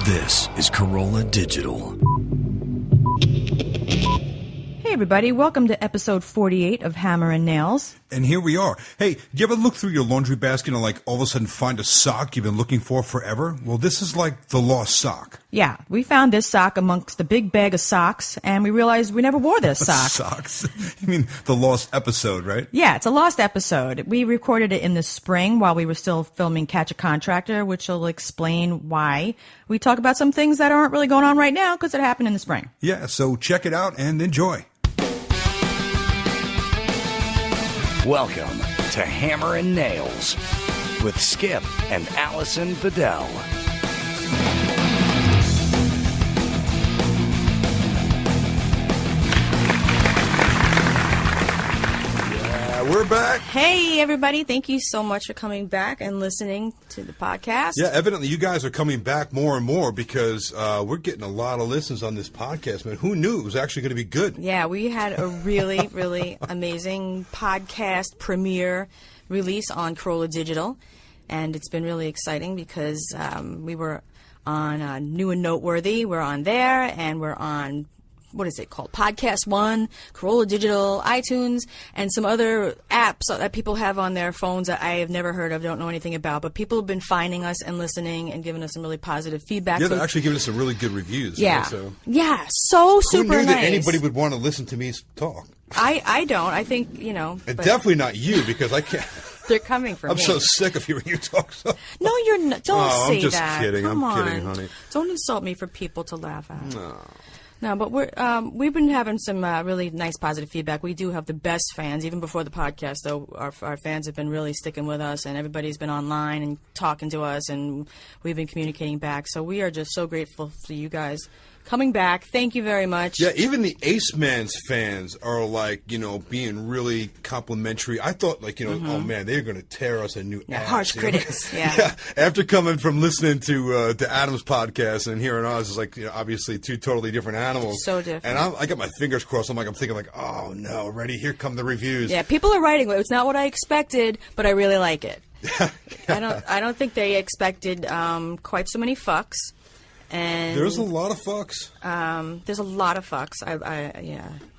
This is Corolla Digital. Hey everybody, welcome to episode 48 of Hammer and Nails. And here we are. Hey, do you ever look through your laundry basket and all of a sudden find a sock you've been looking for forever? Well, this is like the lost sock. Yeah, we found this sock amongst a big bag of socks, and we realized we never wore this sock. Socks? You mean the lost episode, right? Yeah, it's a lost episode. We recorded it in the spring while we were still filming Catch a Contractor, which will explain why we talk about some things that aren't really going on right now because it happened in the spring. Yeah, so check it out and enjoy. Welcome to Hammer and Nails with Skip and Alison Bedell. We're back. Hey, everybody. Thank you so much for coming back and listening to the podcast. Yeah, evidently you guys are coming back more and more because we're getting a lot of listens on this podcast, man. Who knew it was actually going to be good? Yeah, we had a really, really amazing podcast premiere release on Corolla Digital, and it's been really exciting because we were on New and Noteworthy. We're on there, and we're on... what is it called? Podcast One, Corolla Digital, iTunes, and some other apps that people have on their phones that I have never heard of, don't know anything about. But people have been finding us and listening and giving us some really positive feedback. Yeah, they're actually giving us some really good reviews. Yeah. Right? So Yeah, so super who knew nice. that anybody would want to listen to me talk? I don't. I think, And definitely not you, because I can't. They're coming from I'm me. so sick of hearing you talk. So. No, you're not. Don't say I'm just that. kidding. Come I'm on. kidding, honey. Don't insult me for people to laugh at. No. No, but we've been having some really nice positive feedback. We do have the best fans, even before the podcast, though. Our fans have been really sticking with us, and everybody's been online and talking to us, and we've been communicating back. So we are just so grateful for you guys coming back. Thank you very much. Yeah, even the Ace Man's fans are being really complimentary. I thought oh man, they're going to tear us a new ass. Harsh critics. Yeah. After coming from listening to Adam's podcast and hearing ours, is obviously two totally different animals. So different. And I got my fingers crossed. I'm thinking oh no, ready? Here come the reviews. Yeah, people are writing. It's not what I expected, but I really like it. I don't think they expected quite so many fucks. And there's a lot of fucks. There's a lot of fucks.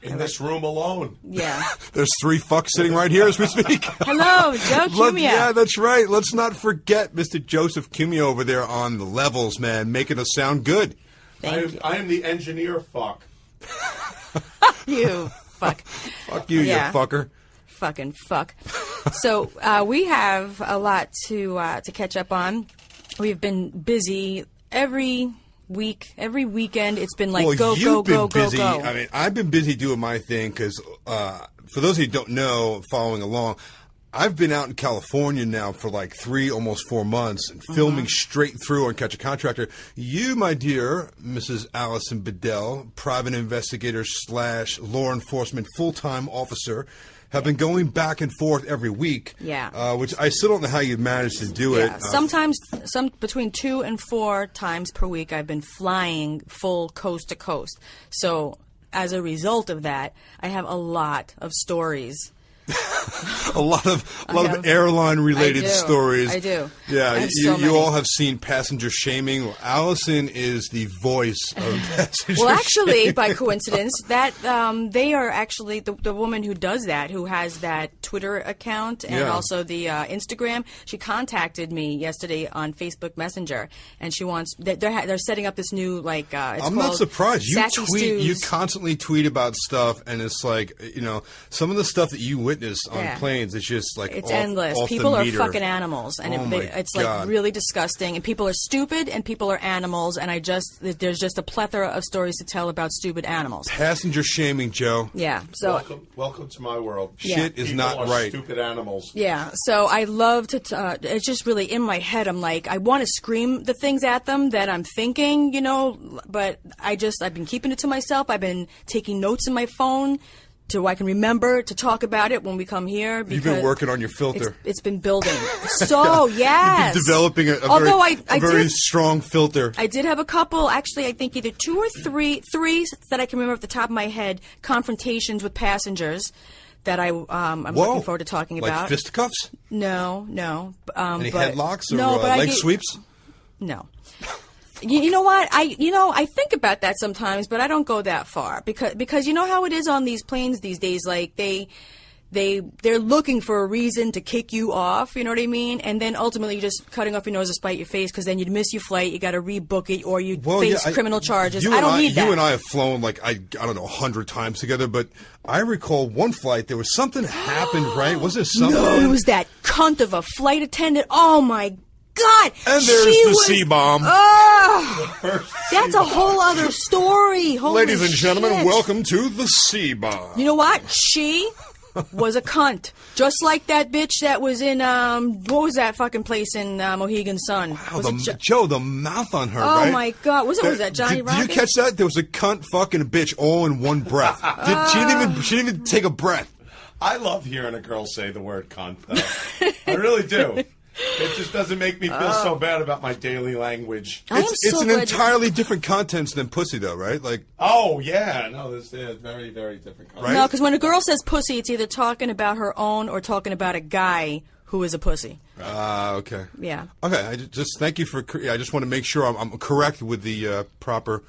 In this room alone. Yeah. There's 3 fucks sitting right here as we speak. Hello, Joe Cumia. Yeah, that's right. Let's not forget Mr. Joseph Cumia over there on the levels, man, making us sound good. I am the engineer fuck. You fuck. Fuck you, Yeah. you fucker. Fucking fuck. So we have a lot to catch up on. We've been busy every week, every weekend. It's been like go. I mean, I've been busy doing my thing because for those of you who don't know, following along, I've been out in California now for 3, almost 4 months, and filming straight through on Catch a Contractor. You, my dear Mrs. Alison Bedell, private investigator / law enforcement full-time officer, have been going back and forth every week. Yeah. Which I still don't know how you managed to do it. Sometimes, between 2 and 4 times per week, I've been flying full coast to coast. So as a result of that, I have a lot of stories. a lot of airline related stories. I do. Yeah, you all have seen passenger shaming. Well, Alison is the voice of passenger Well, actually, shaming. by coincidence, that they are actually the woman who does that, who has that Twitter account and also the Instagram. She contacted me yesterday on Facebook Messenger, and she wants they're setting up this new it's I'm not surprised. You constantly tweet about stuff, and it's some of the stuff that you witness on planes, it's just it's endless. People are fucking animals, and it's really disgusting. And people are stupid, and people are animals, and there's just a plethora of stories to tell about stupid animals. Passenger shaming, Joe. Yeah. So welcome to my world. Shit is People not are right. Stupid animals. Yeah. So I love to. It's just really in my head. I'm I want to scream the things at them that I'm thinking, but I've been keeping it to myself. I've been taking notes in my phone. So I can remember to talk about it when we come here. You've been working on your filter. It's been building. So, yes. You've been developing a very strong filter. I did have a couple, actually, I think either 2 or 3 that I can remember off the top of my head, confrontations with passengers that I'm looking forward to talking about. Like fisticuffs? No. Any headlocks or no, leg sweeps? No. You know what? I think about that sometimes, but I don't go that far because you know how it is on these planes these days. Like they're looking for a reason to kick you off. You know what I mean? And then ultimately you're just cutting off your nose to spite your face because then you'd miss your flight. You got to rebook it or you face criminal charges. I don't need that. You and I have flown like I don't know 100 times together, but I recall one flight there was something happened. Right? Was there something? No, it was that cunt of a flight attendant. Oh my God! And there's the C-bomb. That's a whole other story. Holy Ladies and gentlemen, shit. welcome to the C-bomb. You know what? She was a cunt. Just like that bitch that was in, what was that fucking place in Mohegan Sun? Wow, Joe, the mouth on her, oh right? My God. Was that Johnny Rockets? Did you catch that? There was a cunt, fucking a bitch all in one breath. She didn't even take a breath. I love hearing a girl say the word cunt, though. I really do. It just doesn't make me feel so bad about my daily language. It's an entirely different content than pussy, though, right? Like, oh yeah, no, there's very, very different content. Right? No, because when a girl says pussy, it's either talking about her own or talking about a guy who is a pussy. Okay. Yeah. Okay. I just thank you for. I just want to make sure I'm correct with the proper.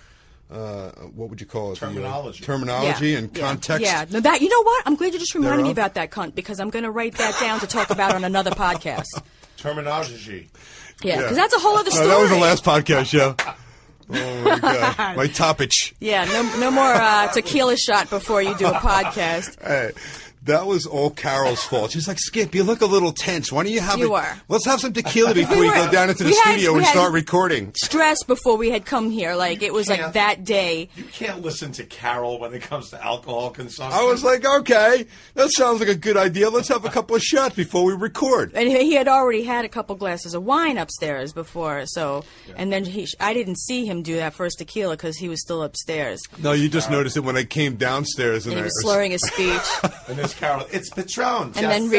What would you call it? Terminology. Terminology and context. Yeah. No, you know what? I'm glad you just reminded me about that cunt because I'm going to write that down to talk about on another podcast. Terminology. Yeah, because that's a whole other story. No, that was the last podcast show. Oh my God, my toppage. Yeah, no more tequila shot before you do a podcast. Hey, that was all Carol's fault. She's like, Skip, you look a little tense. Why don't you have let's have some tequila before you go down into the studio and start recording. Stress before we had come here. Like, it was like that day. You can't listen to Carol when it comes to alcohol consumption. I was like, okay, that sounds like a good idea. Let's have a couple of shots before we record. And he had already had a couple glasses of wine upstairs before, so, and then I didn't see him do that first tequila because he was still upstairs. No, you just noticed it when I came downstairs. And he was slurring his speech. And there's Carol, it's Patron, and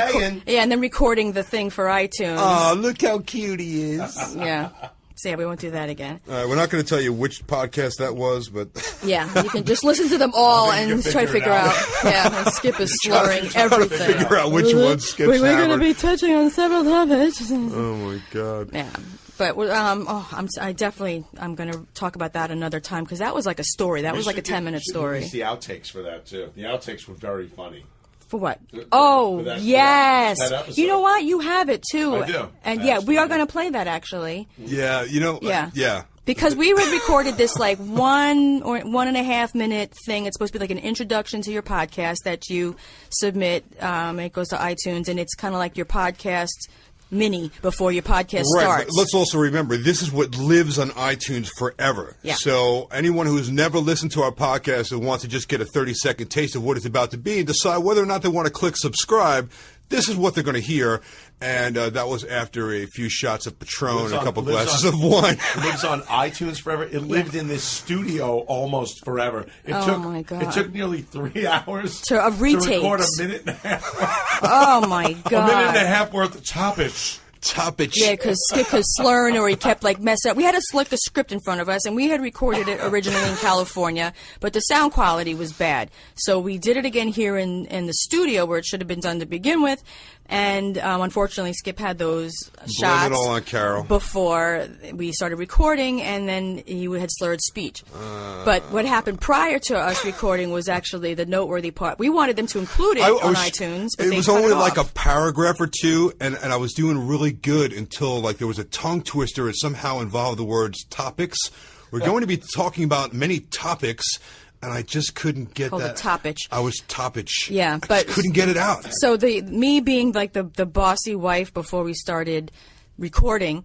then recording the thing for iTunes. Oh, look how cute he is. Yeah. So yeah, we won't do that again. All right, we're not going to tell you which podcast that was, but yeah, you can just listen to them all and try to figure out. Yeah, and Skip is slurring everything. Figure out which one Skip's We're going to be touching on several topics. Oh my God. Yeah, but I'm going to talk about that another time because that was like a story. That was like a 10-minute story. Release the outtakes for that too. The outtakes were very funny. For what? Yes. For that episode. You know what? You have it too. I do. And yeah, we are going to play that actually. Yeah, yeah. Because we had recorded this like 1 or 1.5 minute thing. It's supposed to be like an introduction to your podcast that you submit. It goes to iTunes, and it's kind of like your podcast mini before your podcast starts. But let's also remember, this is what lives on iTunes forever. Yeah. So anyone who's never listened to our podcast and wants to just get a 30-second taste of what it's about to be and decide whether or not they want to click subscribe, this is what they're going to hear. And that was after a few shots of Patron and a couple glasses of wine. It lives on iTunes forever. It lived in this studio almost forever. My God. It took nearly 3 hours to record a minute and a half. Oh, my God. A minute and a half worth of topics. Yeah, because Skip was slurring or he kept like messing up. We had to select the script in front of us, and we had recorded it originally in California, but the sound quality was bad. So we did it again here in the studio where it should have been done to begin with. And unfortunately, Skip had those shots it all on Carol. Before we started recording, and then he had slurred speech. But what happened prior to us recording was actually the noteworthy part. We wanted them to include it on iTunes, but it was only like a paragraph or two, and I was doing really good until like there was a tongue twister. It somehow involved the words topics. We're going to be talking about many topics. And I just couldn't get that. Topic. I was toppage. Yeah, but I couldn't get it out. So me being like the bossy wife before we started recording,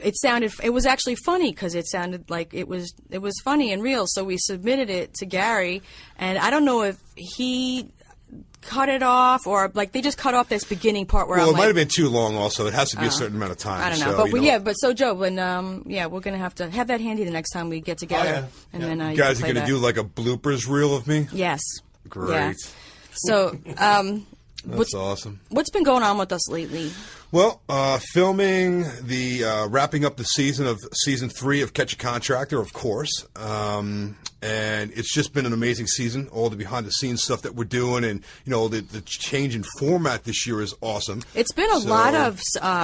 it was actually funny because it sounded like it was funny and real. So we submitted it to Gary, and I don't know if he cut it off or like they just cut off this beginning part where it might have been too long. Also, it has to be a certain amount of time. I don't know, but so Joe, when we're gonna have to have that handy the next time we get together, and then you guys are gonna do like a bloopers reel of me. Yes, great. Yeah. So that's awesome. What's been going on with us lately? Well, filming wrapping up the season of season 3 of Catch a Contractor, of course. And it's just been an amazing season. All the behind-the-scenes stuff that we're doing, and the change in format this year is awesome. It's been a lot of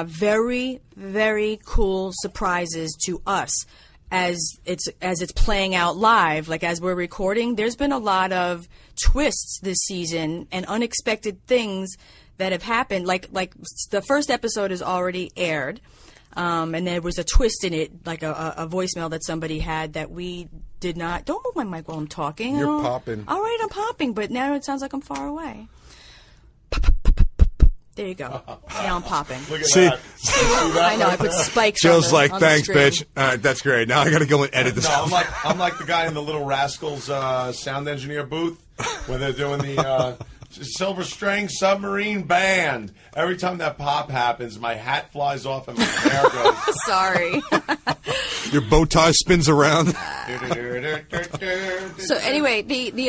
very, very cool surprises to us as it's playing out live, like as we're recording, there's been a lot of twists this season and unexpected things that have happened. Like the first episode is already aired, and there was a twist in it, like a voicemail that somebody had that we did not. Don't move my mic while I'm talking. You're popping. All right, I'm popping, but now it sounds like I'm far away. There you go. Now I'm popping. Look at that. I know. I put spikes. Jill's on the, like, on the thanks, screen. bitch. All right, that's great. Now I got to go and edit this. No, I'm like the guy in the Little Rascals sound engineer booth when they're doing the Silver String Submarine Band. Every time that pop happens, my hat flies off and my hair goes. Sorry. Your bow tie spins around. So anyway, the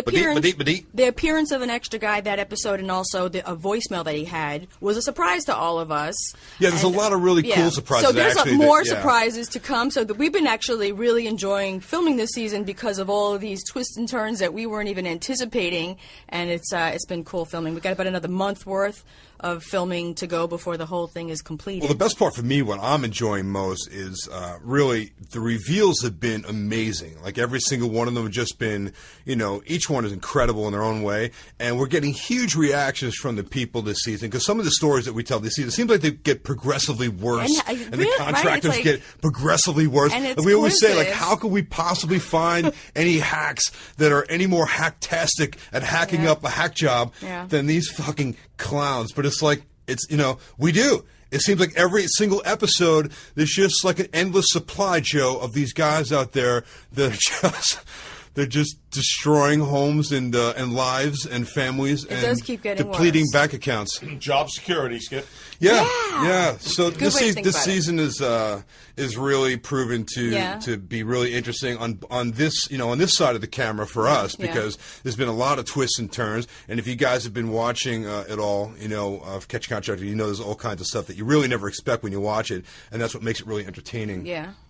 appearance of an extra guy that episode, and also a voicemail that he had, was a surprise to all of us. Yeah, there's a lot of really cool surprises. So there's actually, more surprises to come. So we've been actually really enjoying filming this season because of all of these twists and turns that we weren't even anticipating, and it's been cool filming. We got about another month worth of filming to go before the whole thing is completed. Well, the best part for me, what I'm enjoying most, is really the reveals have been amazing. Like every single one of them have just been, each one is incredible in their own way. And we're getting huge reactions from the people this season because some of the stories that we tell this season, it seems like they get progressively worse. And the contractors get progressively worse. And we always say, like, how could we possibly find any hacks that are any more hacktastic at hacking up a hack job than these fucking clowns? But it's like, we do. It seems like every single episode, there's just like an endless supply, Joe, of these guys out there that are they're just destroying homes and lives and families it does keep getting depleting worse. Bank accounts. Job security, Skip. Yeah. So Good this season is really proven to be really interesting on this on this side of the camera for us because there's been a lot of twists and turns. And if you guys have been watching it all, of Catch a Contractor, there's all kinds of stuff that you really never expect when you watch it, and that's what makes it really entertaining.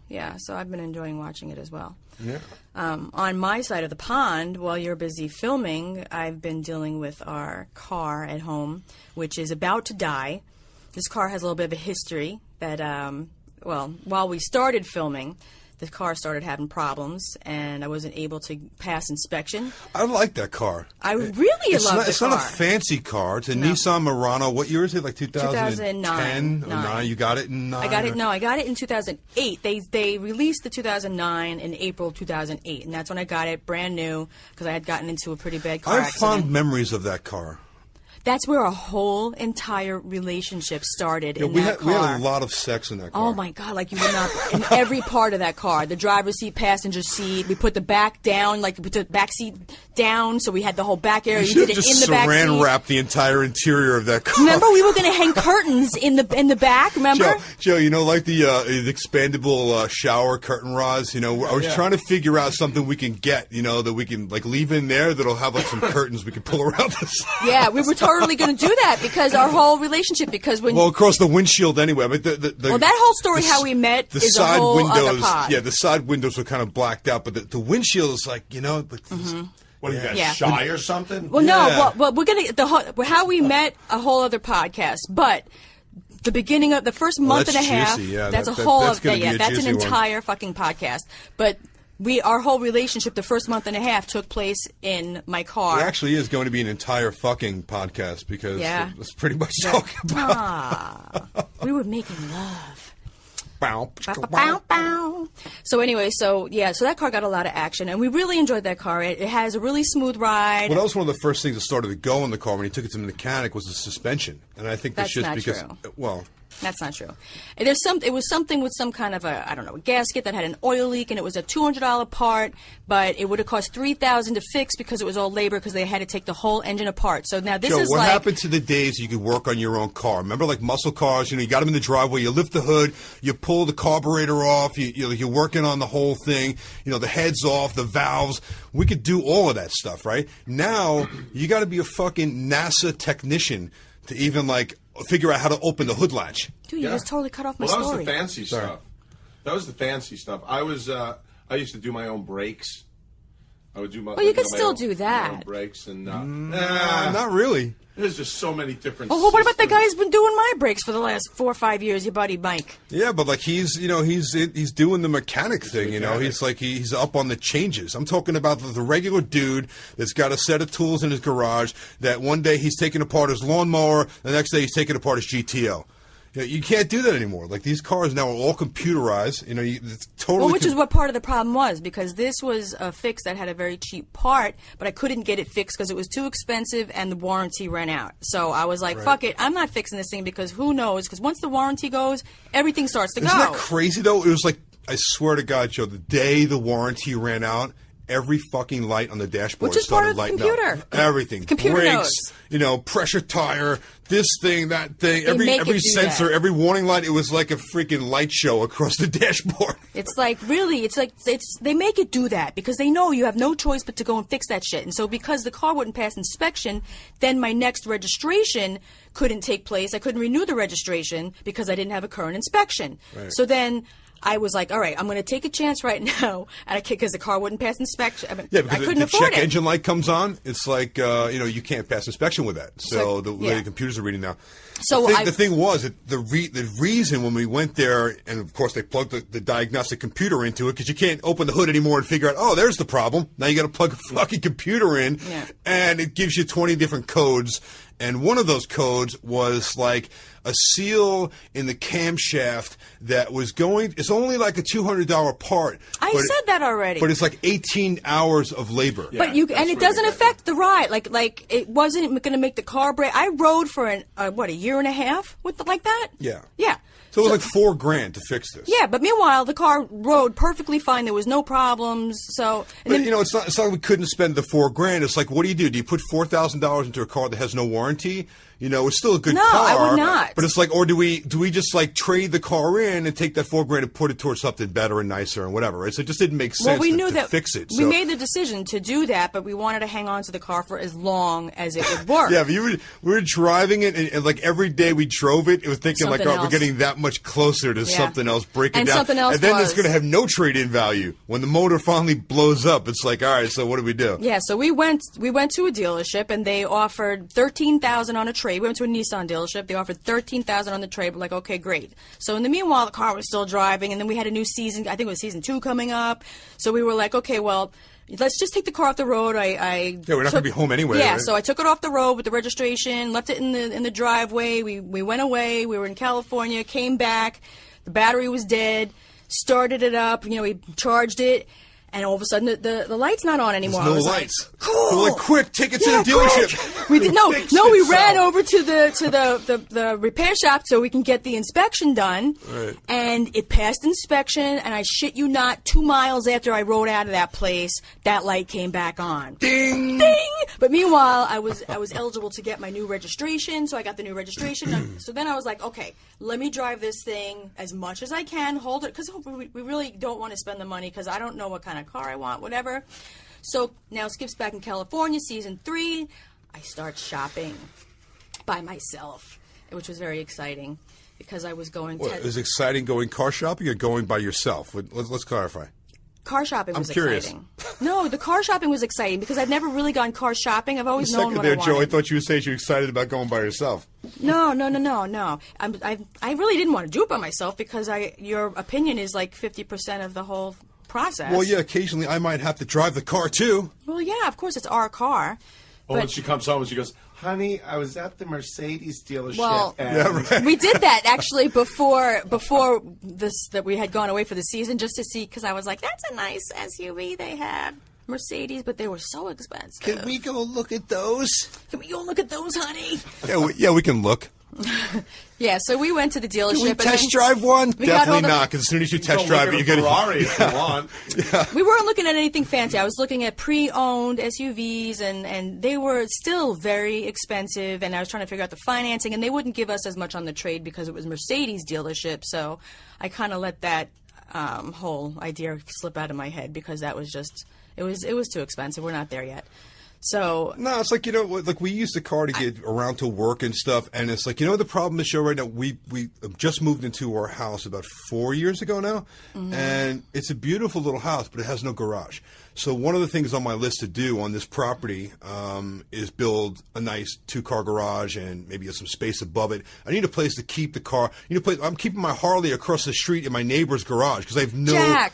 Yeah, so I've been enjoying watching it as well. Yeah. On my side of the pond, while you're busy filming, I've been dealing with our car at home, which is about to die. This car has a little bit of a history that, while we started filming, the car started having problems, and I wasn't able to pass inspection. I like that car. I really love the car. It's not a fancy car. It's a Nissan Murano. What year is it? Like 2009. 9. You got it in 9? I got it in 2008. They released the 2009 in April 2008, and that's when I got it brand new because I had gotten into a pretty bad car accident. I have fond memories of that car. That's where our whole entire relationship started in that car. We had a lot of sex in that car. Oh, my God. Like, you would not... in every part of that car. The driver's seat, passenger seat. We put the back down. Like, we put the back seat down, so we had the whole back area. You should have just saran wrapped the entire interior of that car. Remember, we were going to hang curtains in the back, remember? Joe, like the expandable shower curtain rods, I was trying to figure out something we can get, that we can, like, leave in there that'll have, like, some curtains we can pull around the side. Yeah, we were totally going to do that because our whole relationship, across the windshield anyway. I mean, that whole story, how we met, is a whole other pod. Yeah, the side windows were kind of blacked out, but the windshield is like, What are you guys, shy or something? Well, no, well, we're going to, how we met, a whole other podcast, but the beginning of the first month and a half, that's an entire fucking podcast, but our whole relationship, the first month and a half, took place in my car. It actually is going to be an entire fucking podcast because it's pretty much talking about. We were making love. Bow. Bow, bow. So anyway, so that car got a lot of action, and we really enjoyed that car. It has a really smooth ride. Well, that was one of the first things that started to go in the car when he took it to the mechanic was the suspension, and I think that's just because true. That's not true. It was something with some kind of a gasket that had an oil leak, and it was a $200 part, but it would have cost $3,000 to fix because it was all labor because they had to take the whole engine apart. So now what happened to the days you could work on your own car? Remember, like muscle cars, you got them in the driveway, you lift the hood, you pull the carburetor off, you're working on the whole thing, the heads off, the valves. We could do all of that stuff, right? Now, you got to be a fucking NASA technician to even, figure out how to open the hood latch. Dude, you just totally cut off my story. That was the fancy stuff. That was the fancy stuff. I used to do my own brakes. I would do my. Well, you like, could my still own- do my that. own brakes and Not really. There's just so many different. Oh, well, what about the guy systems. who's been doing my brakes for the last 4 or 5 years? Your buddy Mike. Yeah, but like he's doing the mechanic thing. You know, mechanic. he's like he's up on the changes. I'm talking about the regular dude that's got a set of tools in his garage. That one day he's taking apart his lawnmower, the next day he's taking apart his GTO. You know, you can't do that anymore. Like these cars now are all computerized. You know, it's totally. Well, which is what part of the problem was, because this was a fix that had a very cheap part, but I couldn't get it fixed because it was too expensive and the warranty ran out. So I was like, fuck it, I'm not fixing this thing because who knows? Because once the warranty goes, everything starts to Isn't go. that crazy though? It was like, I swear to God, Joe, the day the warranty ran out, every fucking light on the dashboard Which is part started of the lighting computer. up. Everything. Computer Brakes, knows. you know, pressure tire, this thing, that thing, They make it every do sensor, that. every warning light, it was like a freaking light show across the dashboard. It's like, really, it's they make it do that because they know you have no choice but to go and fix that shit. And so because the car wouldn't pass inspection, then my next registration couldn't take place. I couldn't renew the registration because I didn't have a current inspection. Right. So then I was like, all right, I'm going to take a chance right now, and because the car wouldn't pass inspection. I mean, Yeah, I because couldn't the afford check it. engine light comes on, it's like, you can't pass inspection with that. So the way yeah. the computers are reading now. So the thing was, that the reason when we went there, and of course they plugged the diagnostic computer into it, because you can't open the hood anymore and figure out, oh, there's the problem. Now you got to plug a fucking computer in, Yeah. and it gives you 20 different codes. And one of those codes was like a seal in the camshaft that was going. It's only like a $200 part. I but said that already. But it's like 18 hours of labor. Yeah. But you that's and it really doesn't bad. affect the ride. Like it wasn't going to make the car break. I rode for a year and a half with like that. Yeah. Yeah. So it was like $4,000 to fix this. Yeah, but meanwhile the car rode perfectly fine. There was no problems. So and But then, it's not like we couldn't spend the $4,000. It's like, what do? Do you put $4,000 into a car that has no warranty? You know, it's still a good No, car. I would not. But it's like, or do we just like trade the car in and take that $4,000 and put it towards something better and nicer and whatever? Right? So it just didn't make sense. well, we to, knew to that fix it. we So- made the decision to do that, but we wanted to hang on to the car for as long as it would work. Yeah, but we were driving it, and like every day we drove it, it was thinking Something like, oh, we're else. getting that much closer to something else breaking And down. something else and then it's was- going to have no trade-in value. When the motor finally blows up, it's like, all right, so what do we do? Yeah, so we went to a dealership and they offered $13,000 on a trade. We went to a Nissan dealership. They offered $13,000 on the trade. We're like, okay, great. So in the meanwhile, the car was still driving, and then we had a new season. I think it was season 2 coming up. So we were like, okay, well, let's just take the car off the road. Yeah, we're not going to be home anyway. Yeah, right? so I took it off the road with the registration, left it in the driveway. We went away. We were in California, came back. The battery was dead. Started it up. We charged it. And all of a sudden, the light's not on anymore. There's I no was lights. Like, cool. We're like, quick, take it to Yeah, the dealership. quick. We did Fix we itself. ran over to the repair shop so we can get the inspection done. Right. And it passed inspection. And I shit you not, 2 miles after I rode out of that place, that light came back on. Ding! Ding! But meanwhile, I was eligible to get my new registration, so I got the new registration. So then I was like, okay, let me drive this thing as much as I can, hold it, because we really don't want to spend the money, because I don't know what kind of car I want, whatever. So now Skip's back in California, season 3. I start shopping by myself, which was very exciting, because I was going Well, is it exciting going car shopping or going by yourself? Let's clarify. Car shopping was curious. exciting. No, the car shopping was exciting because I've never really gone car shopping. I've always known Second what there, I Joe, I wanted. thought you were saying you're excited about going by yourself. No. I really didn't want to do it by myself because your opinion is like 50% of the whole process. Well, yeah, occasionally I might have to drive the car too. Well, yeah, of course it's our car. Well, when But she comes home and she goes, honey, I was at the Mercedes dealership. Well- and Yeah, right. we did that actually before this that we had gone away for the season just to see, because I was like, that's a nice SUV they have. Mercedes, but they were so expensive. Can we go look at those? Can we go look at those, honey? Yeah, we can look. Yeah, so we went to the dealership. Can we and test then drive one? we got all Definitely the- not, because as soon as you Go test look drive at it, a you're going Ferrari if you want. We weren't looking at anything fancy. I was looking at pre-owned SUVs, and they were still very expensive, and I was trying to figure out the financing, and they wouldn't give us as much on the trade because it was Mercedes dealership, so I kind of let that whole idea slip out of my head because that was just, it was too expensive. We're not there yet. So no, it's like, like we use the car to get around to work and stuff, and it's like, the problem is, show right now, we just moved into our house about 4 years ago now, and it's a beautiful little house, but it has no garage. So one of the things on my list to do on this property is build a nice 2-car garage and maybe some space above it. I need a place to keep the car. I'm keeping my Harley across the street in my neighbor's garage because I have no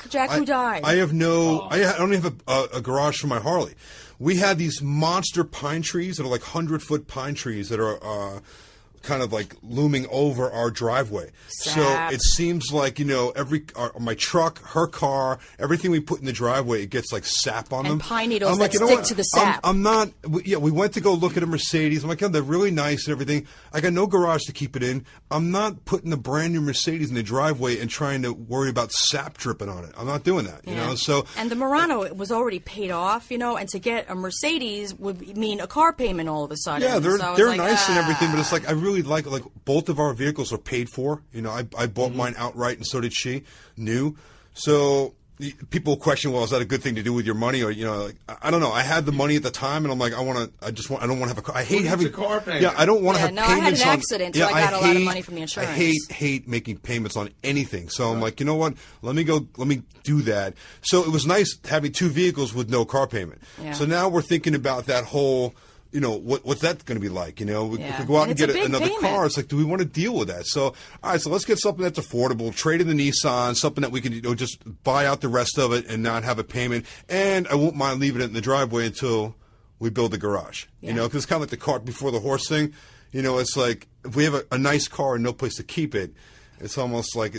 Jack who died. I have no. I don't even have a garage for my Harley. We have these monster pine trees that are like 100-foot pine trees that are kind of like looming over our driveway. Sap. So it seems like, my truck, her car, everything we put in the driveway, it gets like sap on them. And pine needles like, that stick to the sap. I'm not. We went to go look at a Mercedes. I'm like, they're really nice and everything. I got no garage to keep it in. I'm not putting a brand new Mercedes in the driveway and trying to worry about sap dripping on it. I'm not doing that, you know. So and the Murano was already paid off, and to get a Mercedes would mean a car payment all of a sudden. Yeah, they're like, nice and everything, but it's like I really like both of our vehicles are paid for. I bought mine outright, and so did she, new. So people question, well, is that a good thing to do with your money? Or I don't know. I had the money at the time, and I'm like, I don't want to have a car. I hate having a car payment. Yeah, I don't want to have I payments had an on. accident, so I got a lot of money from the insurance. I hate making payments on anything. So I'm like, you know what? Let me do that. So it was nice having 2 vehicles with no car payment. Yeah. So now we're thinking about that whole. What's that going to be like? If we go out and get another car, it's like, do we want to deal with that? So, all right, so let's get something that's affordable, trade in the Nissan, something that we can just buy out the rest of it and not have a payment. And I won't mind leaving it in the driveway until we build the garage. Because it's kind of like the cart before the horse thing. It's like if we have a nice car and no place to keep it, it's almost like,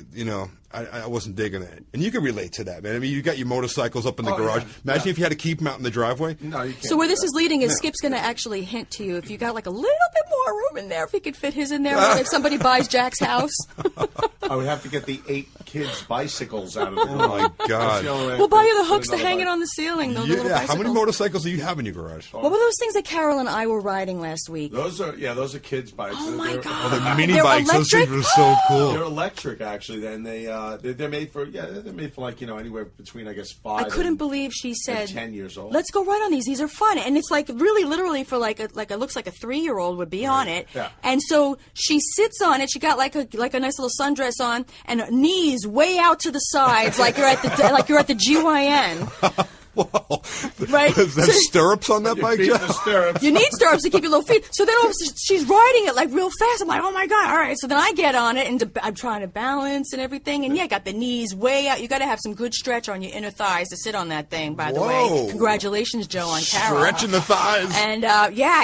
I wasn't digging it. And you can relate to that, man. I mean, you got your motorcycles up in the garage. Yeah. Imagine if you had to keep them out in the driveway. No, you can't. So where this is leading is Skip's going to actually hint to you if you got like a little bit more room in there, if he could fit his in there, if somebody buys Jack's house. I would have to get the 8 kids' bicycles out of the garage. Oh, my God. We'll buy you the hooks to hang it on the ceiling. The little Yeah, how bicycles. many motorcycles do you have in your garage? What were those things that Carol and I were riding last week? Those are kids' bikes. Oh, my God. Oh, the mini They're bikes. Those electric? things were so cool. They're electric, actually, and they're made for like anywhere between, I guess, 5. I couldn't believe she said 10 years old. Let's go ride on these. These are fun, and it's like really, literally for like it looks like a 3-year-old would be on it. Yeah. And so she sits on it. She got like a nice little sundress on, and her knees way out to the sides, like you're at the GYN. Whoa. Right? Does that have stirrups on that bike, Feet in Jeff? the stirrups. You need stirrups to keep your little feet. So then all of a sudden she's riding it like real fast. I'm like, oh my God, all right. So then I get on it and I'm trying to balance and everything. And got the knees way out. You got to have some good stretch on your inner thighs to sit on that thing, by the way. Congratulations, Joe, on Carol. Stretching the thighs. And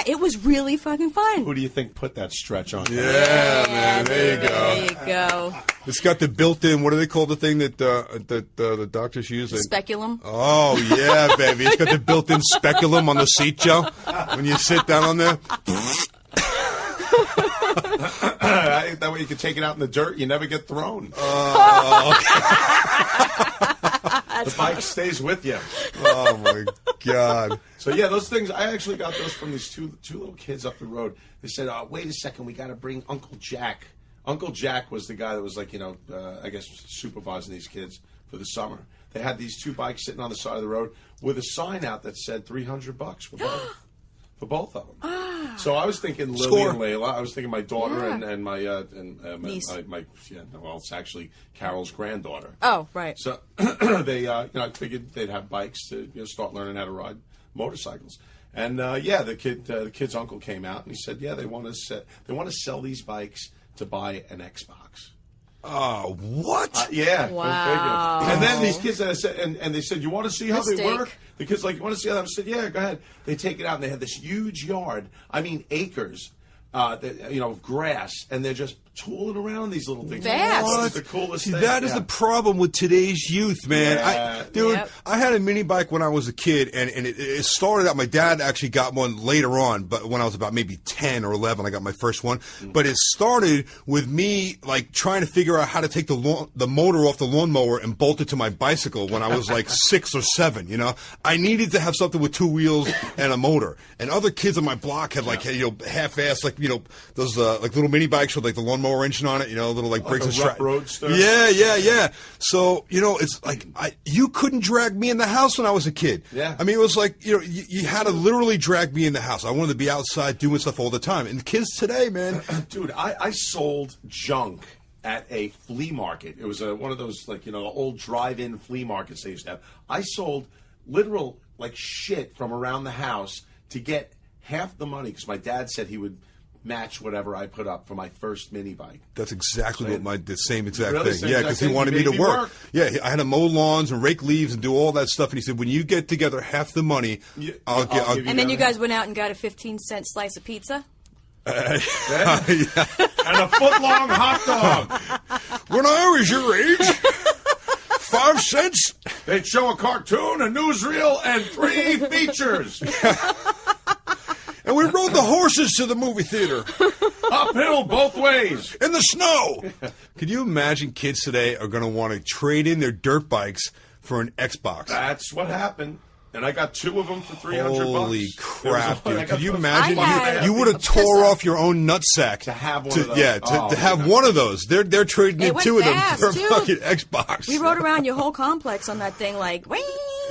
it was really fucking fun. Who do you think put that stretch on? Yeah, man. There you go. There you go. It's got the built-in, what do they call the thing that the doctors use? Speculum. Oh, yeah, baby. It's got the built-in speculum on the seat, Joe. When you sit down on there. That way you can take it out in the dirt. You never get thrown. The bike stays with you. Oh, my God. So, those things, I actually got those from these two little kids up the road. They said, wait a second, we got to bring Uncle Jack. Uncle Jack was the guy that was like, I guess supervising these kids for the summer. They had these 2 bikes sitting on the side of the road with a sign out that said $300 for both of them. So I was thinking Lily and Layla. I was thinking my daughter and my niece. Well, it's actually Carol's granddaughter. Oh, right. So they, I figured they'd have bikes to start learning how to ride motorcycles. And the kid's uncle came out and he said, they want to sell these bikes to buy an Xbox. Oh, what? Yeah. Wow. And then these kids, and they said, you want to see how they Mistake. work? The kids like, you want to see how? I said, yeah, go ahead. They take it out, and they have this huge yard. I mean, acres, of grass, and they're just tooling around these little things. Vast. It's the coolest See, thing. that is the problem with today's youth, man. Yeah. I had a mini bike when I was a kid, and it started out, my dad actually got one later on, but when I was about maybe 10 or 11, I got my first one. But it started with me, like, trying to figure out how to take the motor off the lawnmower and bolt it to my bicycle when I was like 6 or 7, I needed to have something with 2 wheels and a motor. And other kids on my block had, like, half-assed, like, those like little mini bikes with like the lawnmower engine on it, little like brakes and rough roadster. Yeah. So it's like you couldn't drag me in the house when I was a kid. Yeah. I mean, it was like you had to literally drag me in the house. I wanted to be outside doing stuff all the time. And the kids today, man, dude, I sold junk at a flea market. It was one of those old drive-in flea markets they used to have. I sold literal like shit from around the house to get half the money because my dad said he would match whatever I put up for my first mini bike. That's exactly the same exact Really? thing. Yeah, because he wanted me to work. Yeah, I had to mow lawns and rake leaves and do all that stuff. And he said, when you get together half the money, I'll give you. And then you guys went out and got a 15-cent slice of pizza? And a foot-long hot dog. When I was your age, 5 cents. They'd show a cartoon, a newsreel, and 3 features. And we rode the horses to the movie theater. Uphill both ways. In the snow. Could you imagine kids today are going to want to trade in their dirt bikes for an Xbox? That's what happened. And I got 2 of them for $300. Holy crap, dude. Could you I imagine? had You would have tore off your own nutsack to have one of those. Yeah, to have one of those. They're trading in went 2 of them fast, for a too. fucking Xbox. We rode around your whole complex on that thing like, whee!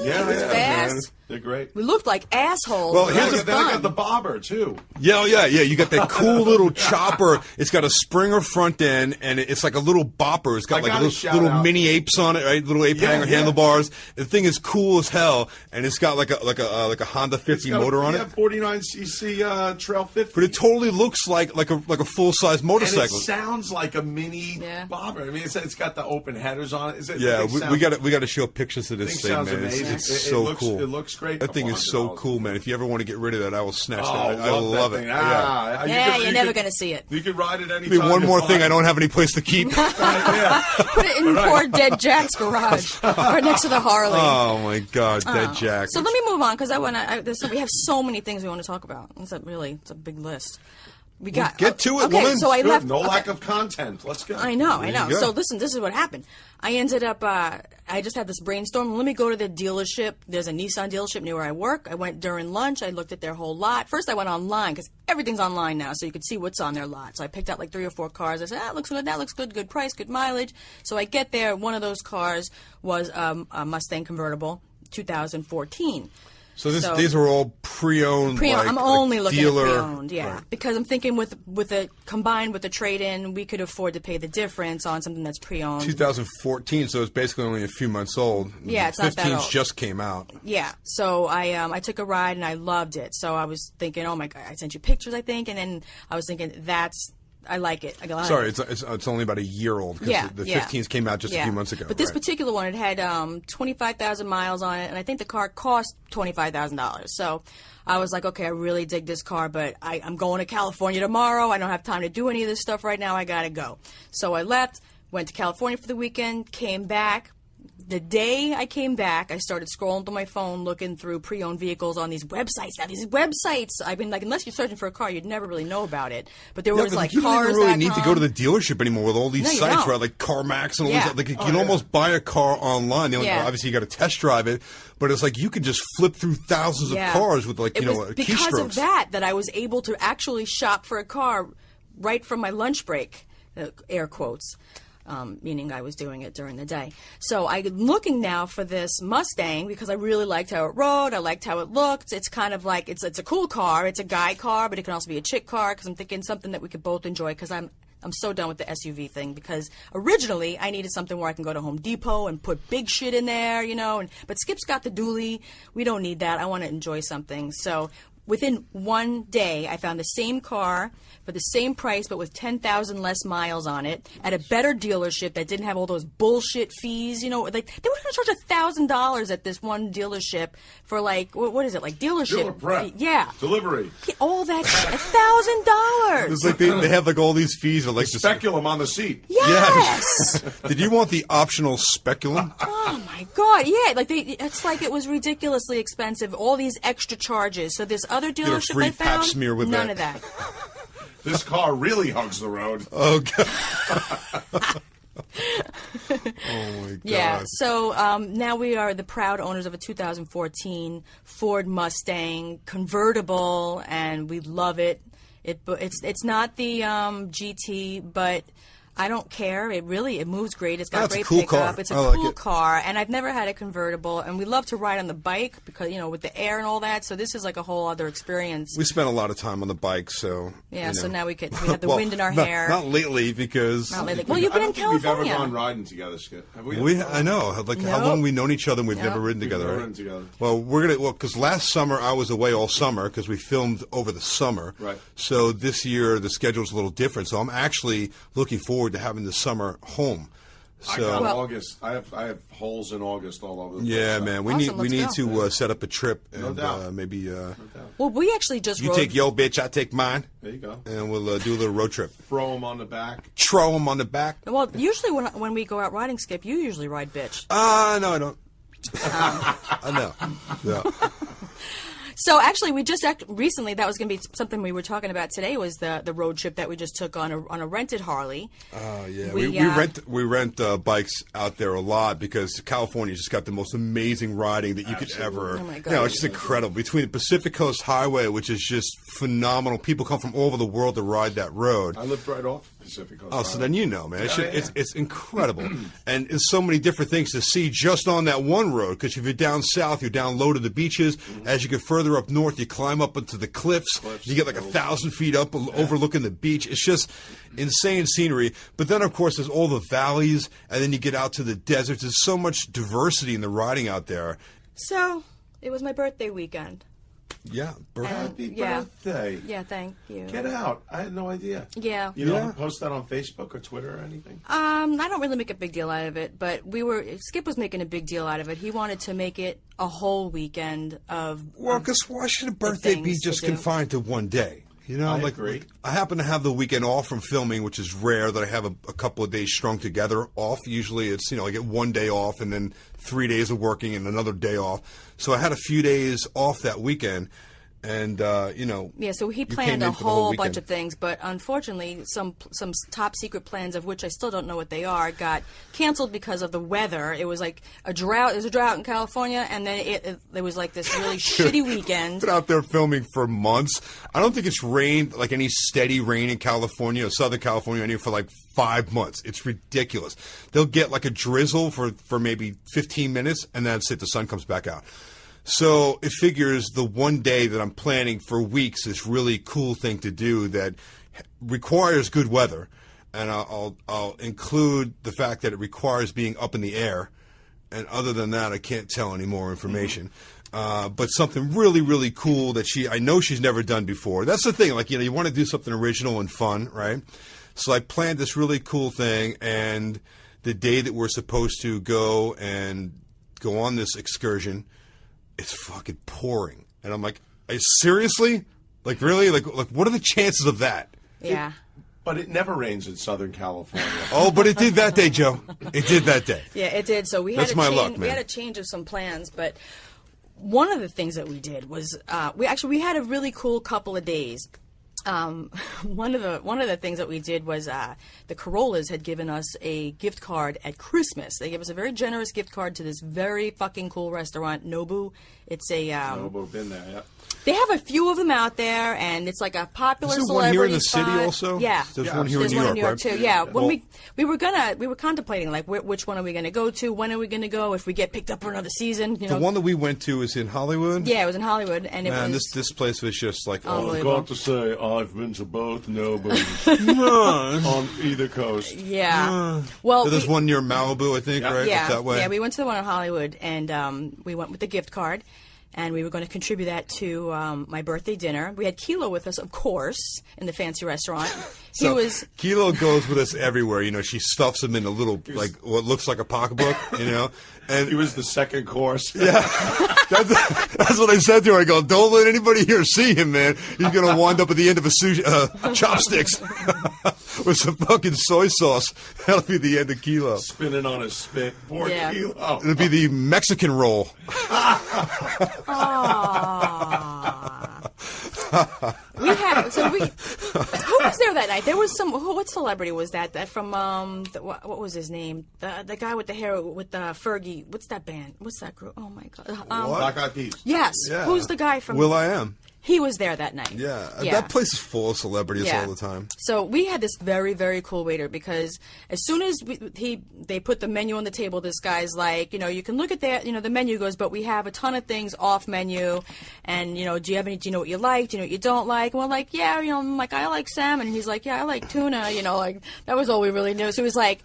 Yeah, it was fast. man. They're great. We looked like assholes. Well, but here's it was Then I got fun. the bobber, too. Yeah. You got that cool little chopper. It's got a Springer front end, and it's like a little bopper. It's got I like gotta little shout out. mini apes on it, right? Little ape hanger handlebars. The thing is cool as hell, and it's got like a Honda 50 motor on it. 49cc Trail 50. But it totally looks like a full size and motorcycle. it sounds like a mini Yeah. bobber. I mean, it's got the open headers on it. Yeah, we got to show pictures of this thing, sounds man. amazing. It's It so looks- cool. it looks great. That thing is so $200. cool, man. If you ever want to get rid of that, I will snatch Oh, that. I love that it. thing. Ah, Yeah, you you're never could- going to see it. You could ride it anytime. Be one you more want. thing I don't have any place to keep. Yeah. Put it in poor Dead Jack's garage, right next to the Harley. Oh my God, Dead Jack. So let me move on because we have so many things we want to talk about. It's a big list. We got get to it, okay, woman. So I Good. left. No okay. lack of content. Let's go. I know. you go. So listen, this is what happened. I ended up, I just had this brainstorm. Let me go to the dealership. There's a Nissan dealership near where I work. I went during lunch. I looked at their whole lot. First, I went online because everything's online now, so you could see what's on their lot. So I picked out like 3 or 4 cars. I said, looks good. That looks good. Good price, good mileage. So I get there. One of those cars was a Mustang convertible, 2014. So these are all pre-owned. Pre-owned. I'm only looking dealer. at pre-owned, yeah, Right. because I'm thinking with combined with the trade-in, we could afford to pay the difference on something that's pre-owned. 2014, so it's basically only a few months old. Yeah, it's not that 15's old. just came out. Yeah, so I took a ride and I loved it. So I was thinking, oh my God, I sent you pictures, I think, and then I was thinking I like it. Sorry, it's only about a year old because the 15s came out just a few months ago. But this right. particular one, it had 25,000 miles on it, and I think the car cost $25,000. So I was like, okay, I really dig this car, but I'm going to California tomorrow. I don't have time to do any of this stuff right now. I got to go. So I left, went to California for the weekend, came back. The day I came back, I started scrolling through my phone, looking through pre-owned vehicles on these websites. Now, these websites, I mean, like, unless you're searching for a car, you'd never really know about it. But there was, like, you don't cars. even really need to go to the dealership anymore with all these No, you sites, don't. right? Like CarMax and all Yeah. these. Like, you can almost buy a car online. Yeah. Obviously, you got to test drive it, but it's like you can just flip through thousands of cars with, like, It was because keystrokes. of that I was able to actually shop for a car right from my lunch break, air quotes. Meaning I was doing it during the day. So I'm looking now for this Mustang because I really liked how it rode. I liked how it looked. It's kind of like, it's a cool car. It's a guy car, but it can also be a chick car because I'm thinking something that we could both enjoy because I'm so done with the SUV thing because originally I needed something where I can go to Home Depot and put big shit in there, but Skip's got the dually. We don't need that. I want to enjoy something. So within one day, I found the same car for the same price, but with 10,000 less miles on it at a better dealership that didn't have all those bullshit fees. Like they were going to charge $1,000 at this one dealership for like what is it, like dealership? Dealer prep. fee. Yeah, Delivery. all that shit, $1,000. It's like they have like all these fees or like just Speculum on the seat. Yes. Did you want the optional speculum? Oh my God! Yeah, like it's like it was ridiculously expensive. All these extra charges. So this other a dealership free I pap found, smear with none that. of that. This car really hugs the road. Oh God. Oh my God. Yeah. So now we are the proud owners of a 2014 Ford Mustang convertible, and we love it. It's not the GT, but I don't care. It moves great. It's got That's great a cool pickup. car. It's a I like cool it. car, and I've never had a convertible. And we love to ride on the bike because with the air and all that. So this is like a whole other experience. We spent a lot of time on the bike, so Yeah. So now we have the wind in our not, hair. Not lately, because Not lately. Well, you've been in California. We've ever gone riding together, Skip. Have we? I know. Like how Nope. long we've known each other, and we've never ridden together. never Right? ridden together. Well, because last summer I was away all summer because we filmed over the summer. Right. So this year the schedule's a little different. So I'm actually looking forward to having the summer home. I So got August. I have holes in August all over the place. yeah, man, we Awesome, need let's to set up a trip and doubt. maybe Well, we actually just you rode. take your bitch, I take mine, There you go. and we'll do a little road trip. Throw them on the back. Throw them on the back. Well, usually when we go out riding, Skip, you usually ride bitch. No, I don't. I know. No. So actually, we just recently, that was going to be something we were talking about today, was the road trip that we just took on a rented Harley. Oh yeah, We, we rent bikes out there a lot because California's just got the most amazing riding that you could ever. Oh, my God. You know, it's just incredible. Between the Pacific Coast Highway, which is just phenomenal, people come from all over the world to ride that road. I lived right off Pacific Coast. Oh, so then you know, man. Yeah. It's incredible. And there's so many different things to see just on that one road. Because if you're down south, you're down low to the beaches. As you get further up north, you climb up into the cliffs. You get like 1,000 feet up overlooking the beach. It's just insane scenery. But then, of course, there's all the valleys. And then you get out to the deserts. There's so much diversity in the riding out there. So it was my birthday weekend. Yeah. Happy Yeah. birthday. Yeah, thank you. Get out. I had no idea. Yeah. You don't post that on Facebook or Twitter or anything? I don't really make a big deal out of it, but Skip was making a big deal out of it. He wanted to make it a whole weekend of. Well, because why should a birthday be things to just do. confined to one day? You know, I like agree. I happen to have the weekend off from filming, which is rare that I have a couple of days strung together off. Usually it's, I get one day off and then 3 days of working and another day off. So I had a few days off that weekend. And Yeah, so he you planned came a in for the whole whole bunch weekend. of things, but unfortunately, some top secret plans, of which I still don't know what they are, got canceled because of the weather. It was like a drought. There's a drought in California, and then it was like this really shitty weekend. Been out there filming for months. I don't think it's rained like any steady rain in California or Southern California anywhere for like 5 months. It's ridiculous. They'll get like a drizzle for maybe 15 minutes, and that's it. The sun comes back out. So it figures the one day that I'm planning for weeks, this really cool thing to do that requires good weather, and I'll include the fact that it requires being up in the air, and other than that, I can't tell any more information. But something really, really cool that I know she's never done before. That's the thing, like, you want to do something original and fun, right? So I planned this really cool thing, and the day that we're supposed to go on this excursion, it's fucking pouring. And I'm like, seriously? Like, really? Like, what are the chances of that? Yeah. But it never rains in Southern California. Oh, but it did that day, Joe. It did that day. Yeah, it did. So we That's had my a change. luck, man. We had a change of some plans, but one of the things that we did was we had a really cool couple of days. One of the things that we did was the Corollas had given us a gift card at Christmas. They gave us a very generous gift card to this very fucking cool restaurant, Nobu. It's a Nobo, been there, yeah. They have a few of them out there, and it's like a popular Is there celebrity one here in the spot. city also? Yeah, There's one here there's in New one York, in New York right? too. Yeah, when Well- we were contemplating like which one are we gonna go to? When are we gonna go? If we get picked up for another season, The one that we went to is in Hollywood. Yeah, it was in Hollywood, and it Man, was this place was just like, Unbelievable. Got to say, I've been to both Nobos on either coast. yeah. Well, there's we- one near Malibu, I think, Yeah. right? yeah, Up that way. yeah. We went to the one in Hollywood, and we went with the gift card. And we were going to contribute that to my birthday dinner. We had Kilo with us, of course, in the fancy restaurant. So, Kilo goes with us everywhere. She stuffs him in a little, like, what looks like a pocketbook, And He was the second course. yeah, that's what I said to her. I go, don't let anybody here see him, man. He's going to wind up at the end of a sushi, chopsticks with some fucking soy sauce. That'll be the end of Kilo. Spinning on his spit. Poor Yeah. Kilo. It'll be the Mexican roll. We had who was there that night? There was what celebrity was that? That from what was his name? The guy with the hair with the Fergie. What's that band? What's that group? Oh my god. Black Eyed Peas. Yes. Yeah. Who's the guy from? Will I Am. He was there that night. Yeah, that place is full of celebrities all the time. So we had this very, very cool waiter because as soon as they put the menu on the table, this guy's like, you can look at that, the menu goes, but we have a ton of things off menu, and do you know what you like? Do you know what you don't like? And we're like, yeah, I'm like, I like salmon. And he's like, yeah, I like tuna. Like that was all we really knew. So he was like,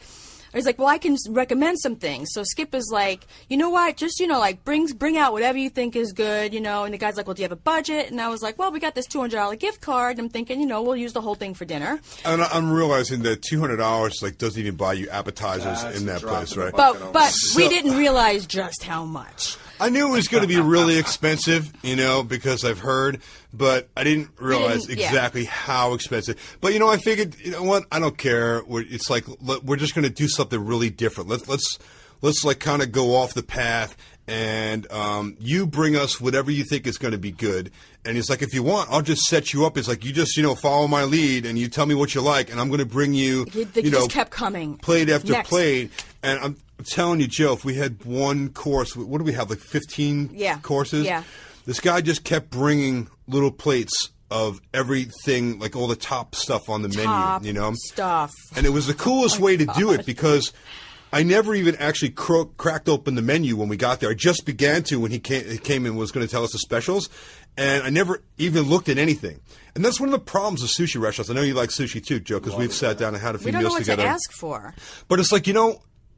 well, I can recommend some things. So Skip is like, you know what? Just, like bring out whatever you think is good, And the guy's like, well, do you have a budget? And I was like, well, we got this $200 gift card. And I'm thinking, we'll use the whole thing for dinner. And I'm realizing that $200 doesn't even buy you appetizers in that place, right? But we didn't realize just how much. I knew it was going to be really expensive, because I've heard, but I didn't realize exactly how expensive. But I figured, what? I don't care. It's like we're just going to do something really different. Let's kind of go off the path, and you bring us whatever you think is going to be good. And he's like, if you want, I'll just set you up. It's like, you just follow my lead, and you tell me what you like, and I'm going to bring you. They just kept coming, plate after plate, and I'm telling you, Joe, if we had one course, what do we have, like 15 courses? Yeah. This guy just kept bringing little plates of everything, like all the top stuff on the menu, stuff. And it was the coolest way to do it because I never even actually cracked open the menu when we got there. I just began to when he came and was going to tell us the specials, and I never even looked at anything. And that's one of the problems with sushi restaurants. I know you like sushi too, Joe, because we've sat down and had a few meals together. We don't know what to ask for. But it's like,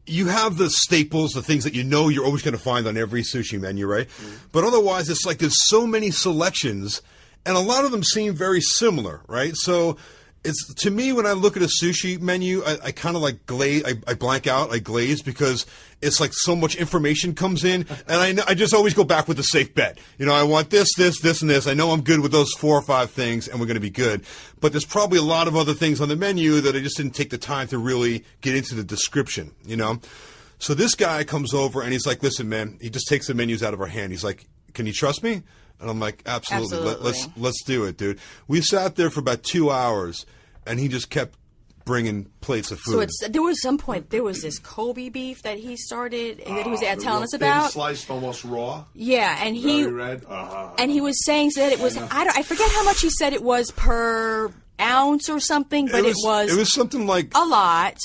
you have the staples, the things that you're always going to find on every sushi menu, right? But otherwise, it's like there's so many selections, and a lot of them seem very similar, right? So it's, to me, when I look at a sushi menu, I kind of like glaze, I blank out, I glaze, because it's like so much information comes in, and I just always go back with the safe bet. I want this, and this. I know I'm good with those 4 or 5 things, and we're going to be good. But there's probably a lot of other things on the menu that I just didn't take the time to really get into the description, So this guy comes over, and he's like, listen, man, he just takes the menus out of our hand. He's like, can you trust me? And I'm like, absolutely. Let's do it, dude. We sat there for about 2 hours, and he just kept bringing plates of food. So there was some point, there was this Kobe beef that he started, that he was telling us about. Sliced almost raw. Yeah, and very red. And he was saying that it was, I forget how much he said it was per ounce or something, but it was something like a lot.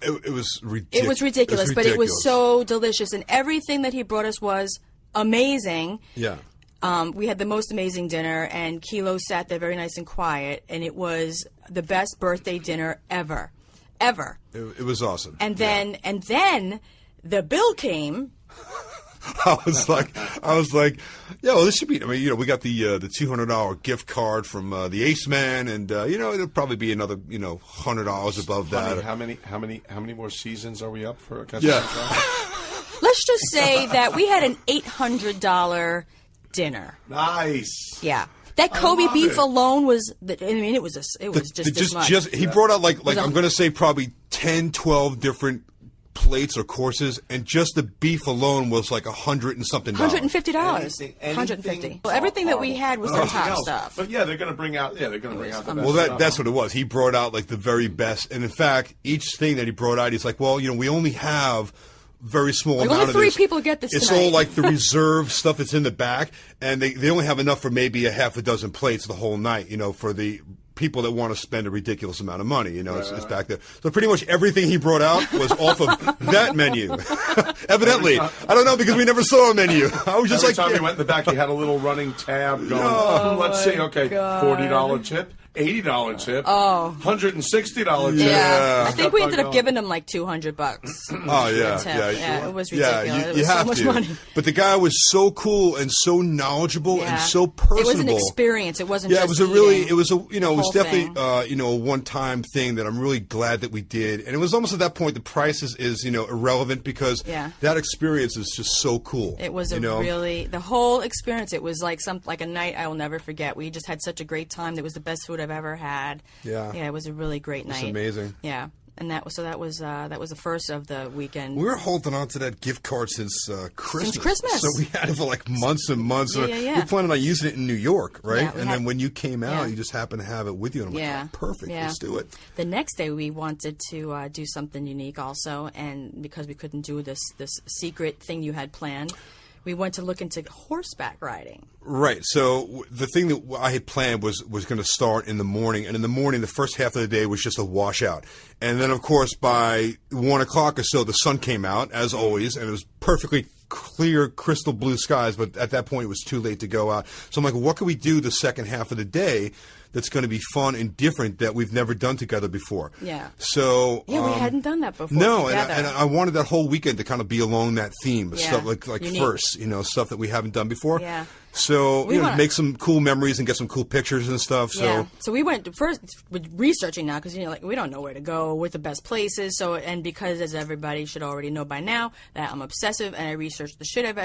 It was ridiculous. It was ridiculous, but it was so delicious, and everything that he brought us was amazing. Yeah. We had the most amazing dinner, and Kilo sat there very nice and quiet, and it was the best birthday dinner ever. It was awesome. And then the bill came. I was like, yeah, well, this should be. I mean, we got the $200 gift card from the Ace Man, and it'll probably be another $100 above that. How many more seasons are we up for? Yeah. Let's just say that we had an $800 dinner. Nice. Yeah. That Kobe beef alone was, it was just this much. He brought out like I'm going to say probably 10, 12 different plates or courses, and just the beef alone was like $100 and something. $150. $150. Well, everything that we had was the top stuff. But yeah, they're going to bring out. Yeah, they're going to bring out the best. Well, that's what it was. He brought out like the very best, and in fact, each thing that he brought out, he's like, well, we only have very small amount only of this. 3 people get this It's tonight. all like the reserve stuff that's in the back, and they only have enough for maybe a half a dozen plates the whole night, for the people that want to spend a ridiculous amount of money, it's back there. So pretty much everything he brought out was off of that menu. Evidently. I don't know, because we never saw a menu. I was just every time he went in the back, he had a little running tab going, let's see, okay, $40 tip. $80 tip. Oh. $160 tip. Yeah. I think we ended up giving him like $200. Oh, yeah. It was ridiculous. Yeah, it was so much money. But the guy was so cool and so knowledgeable and so personable. It was an experience. It wasn't just it was definitely a one-time thing that I'm really glad that we did. And it was almost at that point the price is irrelevant, because that experience is just so cool. It was the whole experience. It was like a night I will never forget. We just had such a great time. It was the best food I've ever had. Yeah. Yeah, it was a really great night. It's amazing. Yeah. And that was the first of the weekend. We were holding on to that gift card since Christmas. Since Christmas. So we had it for like months and months. Yeah. We were planning on using it in New York, right? Yeah, and then when you came out, you just happened to have it with you. And I'm like, perfect, let's do it. The next day we wanted to do something unique also, and because we couldn't do this secret thing you had planned, we went to look into horseback riding. Right. So the thing that I had planned was going to start in the morning, and in the morning, the first half of the day was just a washout. And then, of course, by 1 o'clock or so, the sun came out, as always, and it was perfectly clear, crystal blue skies, but at that point, it was too late to go out. So I'm like, what can we do the second half of the day that's going to be fun and different that we've never done together before? Yeah. So we hadn't done that before. No, together. and I wanted that whole weekend to kind of be along that theme, Yeah. stuff like Unique. first, stuff that we haven't done before. Yeah. So We wanna- make some cool memories and get some cool pictures and stuff. So Yeah. So we went first with researching now because we don't know where to go, what the best places. So and because as everybody should already know by now that I'm obsessive and I researched the shit of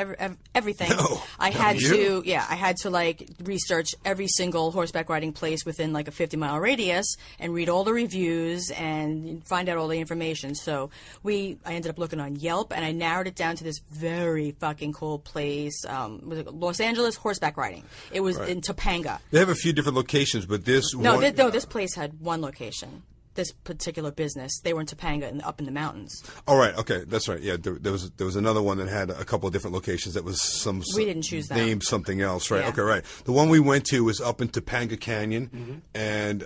everything. No, I had you? I had to like research every single horseback riding place within like a 50-mile radius and read all the reviews and find out all the information. So I ended up looking on Yelp and I narrowed it down to this very fucking cool place. Was it Los Angeles horseback riding? It was in Topanga. they have a few different locations, but this No, one, this place had one location. This particular business, they were in Topanga and up in the mountains. all right, okay, that's right. Yeah, there was another one that had a couple of different locations. That was We didn't choose that. named something else, right? Yeah. Okay, right. The one we went to was up in Topanga Canyon, and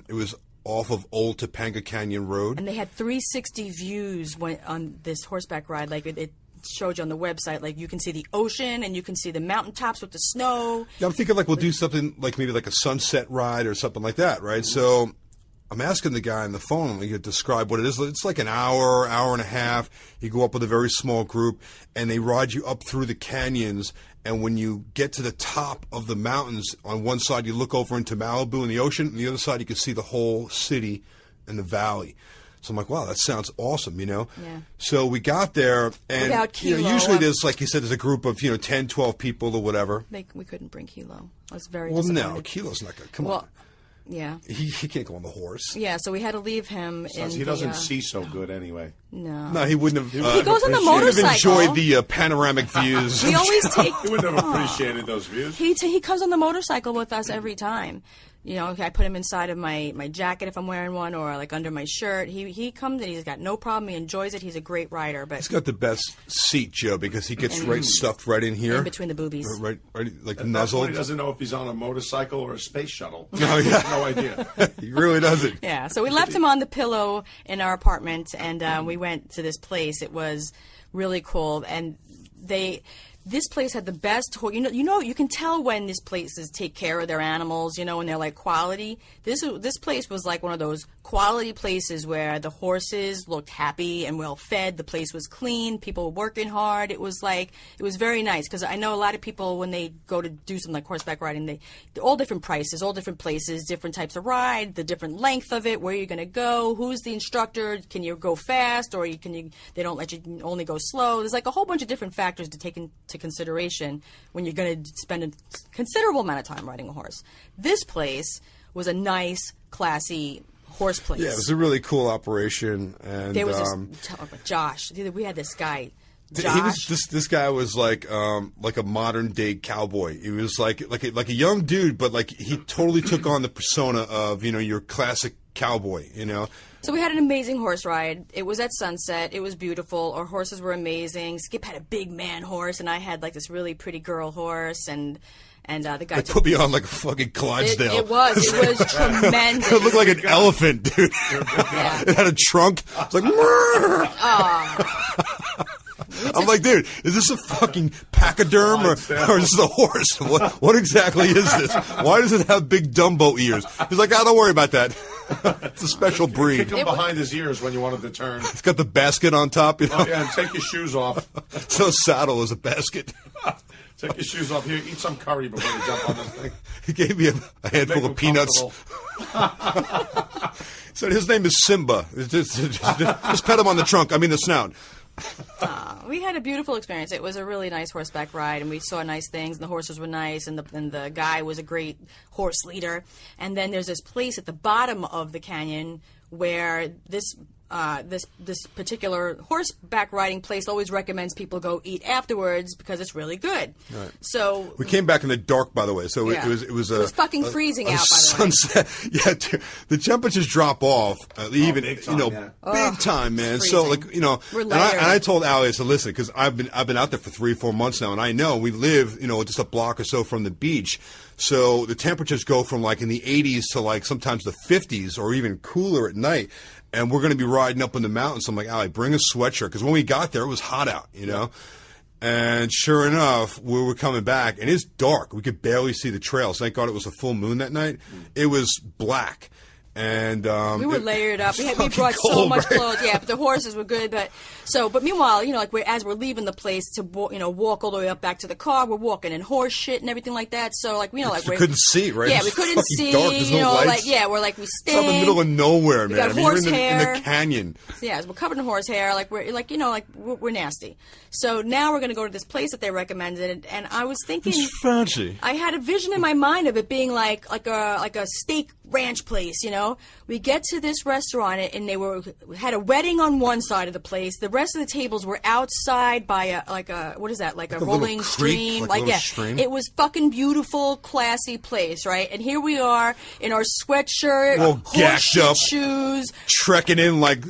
it was off of Old Topanga Canyon Road. And they had 360 views on this horseback ride. Like it showed you on the website. Like you can see the ocean and you can see the mountaintops with the snow. Yeah, I'm thinking like we'll do something like maybe like a sunset ride or something like that, right? So I'm asking the guy on the phone to describe what it is. It's like an hour and a half. You go up with a very small group, and they ride you up through the canyons. And when you get to the top of the mountains, on one side you look over into Malibu and the ocean, and the other side you can see the whole city and the valley. So I'm like, wow, that sounds awesome, Yeah. So we got there, and Without Kilo, usually there's, like you said, there's a group of 10, 12 people or whatever. We couldn't bring Kilo. I was very Well, disappointed. no, Kilo's not going to come Well, on. yeah. He can't go on the horse. Yeah, so we had to leave him in He the, doesn't see so good anyway. No. No, he wouldn't have. He goes on the He would have motorcycle. enjoyed the panoramic views. We always take... He wouldn't have appreciated those views. He comes on the motorcycle with us every time. I put him inside of my jacket if I'm wearing one, or like under my shirt. He comes and he's got no problem. He enjoys it. He's a great rider. But He's got the best seat, Joe, because he gets stuffed right in here, in between the boobies. right, like That's nuzzled. when he doesn't know if he's on a motorcycle or a space shuttle. No, yeah. No idea. He really doesn't. Yeah, so we left him on the pillow in our apartment, and we went to this place. It was really cool, and this place had the best. You can tell when these places take care of their animals. When they're like quality. This place was like one of those quality places where the horses looked happy and well fed. The place was clean. People were working hard. It was very nice because I know a lot of people when they go to do something like horseback riding, they're all different prices, all different places, different types of ride, the different length of it, where you're going to go, who's the instructor, can you go fast or they don't let you only go slow. There's like a whole bunch of different factors to take into consideration when you're going to spend a considerable amount of time riding a horse. This place was a nice, classy horse place. Yeah, it was a really cool operation, and There was Josh. We had this guy. he Josh. was this guy was like a modern day cowboy. He was like a young dude, but like he totally took on the persona of your classic cowboy. So we had an amazing horse ride. It was at sunset. It was beautiful. Our horses were amazing. Skip had a big man horse, and I had like this really pretty girl horse, and the guy They put me on like a fucking Clydesdale. It was tremendous. It looked like an elephant, dude. Yeah. It had a trunk. It's like, I'm like, dude, is this a fucking pachyderm or is this a horse? What exactly is this? Why does it have big Dumbo ears? He's like, don't worry about that. It's a special breed. Kick him behind his ears when you wanted to turn. It's got the basket on top, Oh, yeah, and take your shoes off. So saddle is a basket. Take your shoes off. Here, eat some curry before you jump on this thing. He gave me a handful Make of peanuts. So his name is Simba. Just pet him on the trunk. I mean the snout. We had a beautiful experience. It was a really nice horseback ride, and we saw nice things, and the horses were nice, and the guy was a great horse leader. And then there's this place at the bottom of the canyon where this this particular horseback riding place always recommends people go eat afterwards because it's really good. Right. So we came back in the dark, by the way. So yeah. it was fucking freezing out. By sunset. The way. Yeah, the temperatures drop off. Even big time, big time, man. Freezing. So and I told Allie, I said, listen, because I've been out there for 3 or 4 months now, and I know we live just a block or so from the beach. So the temperatures go from like in the 80s to like sometimes the 50s or even cooler at night. And we're going to be riding up in the mountains. So I'm like, Allie, bring a sweatshirt. Because when we got there, it was hot out, And sure enough, we were coming back, and it's dark. We could barely see the trails. Thank God it was a full moon that night. It was black. And we were layered up. We brought cold, so much right? clothes. Yeah, but the horses were good. But meanwhile, as we're leaving the place to walk all the way up back to the car, we're walking in horse shit and everything like that. So we couldn't see, right? Yeah, it's we couldn't see. Dark. There's no lights. We stink. It's out in the middle of nowhere, man. Got horse you're hair. in the canyon. Yeah, we're covered in horse hair. We're nasty. So now we're going to go to this place that they recommended, and I was thinking, it's fancy. I had a vision in my mind of it being like a steak ranch place. We get to this restaurant, and they had a wedding on one side of the place. The rest of the tables were outside by a rolling stream. Stream. It was fucking beautiful, classy place, right? And here we are in our sweatshirt, all gacked up, shoes, trekking in like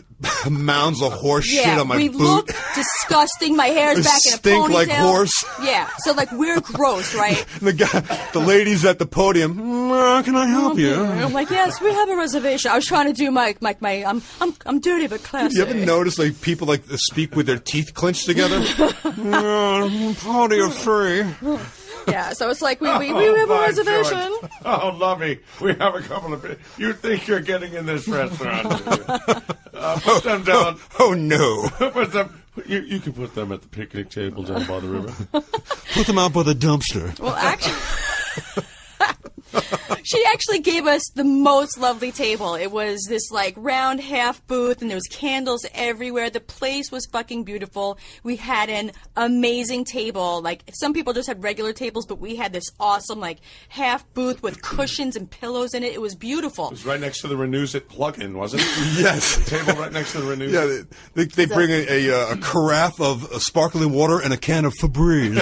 mounds of horse shit on my boot. We look disgusting. My hair's back in a stink ponytail. like horse. Yeah, so we're gross, right? The ladies at the podium. Can I help you? I'm like, yes, we have a reservation. I was trying to do my I'm dirty but classy. You ever notice people speak with their teeth clenched together? Party of 3. Yeah, so it's like we have a reservation. George. Oh, lovey, we have a couple of. You think you're getting in this restaurant? Put them down. Oh no! Put them. You can put them at the picnic table down by the river. Put them out by the dumpster. Well, actually. She actually gave us the most lovely table. It was this round half booth, and there was candles everywhere. The place was fucking beautiful. We had an amazing table. Some people just had regular tables, but we had this awesome half booth with cushions and pillows in it. It was beautiful. It was right next to the Renewsit plug-in, wasn't it? Yes. The table right next to the Renewsit. Yeah, they bring a carafe of sparkling water and a can of Febreze.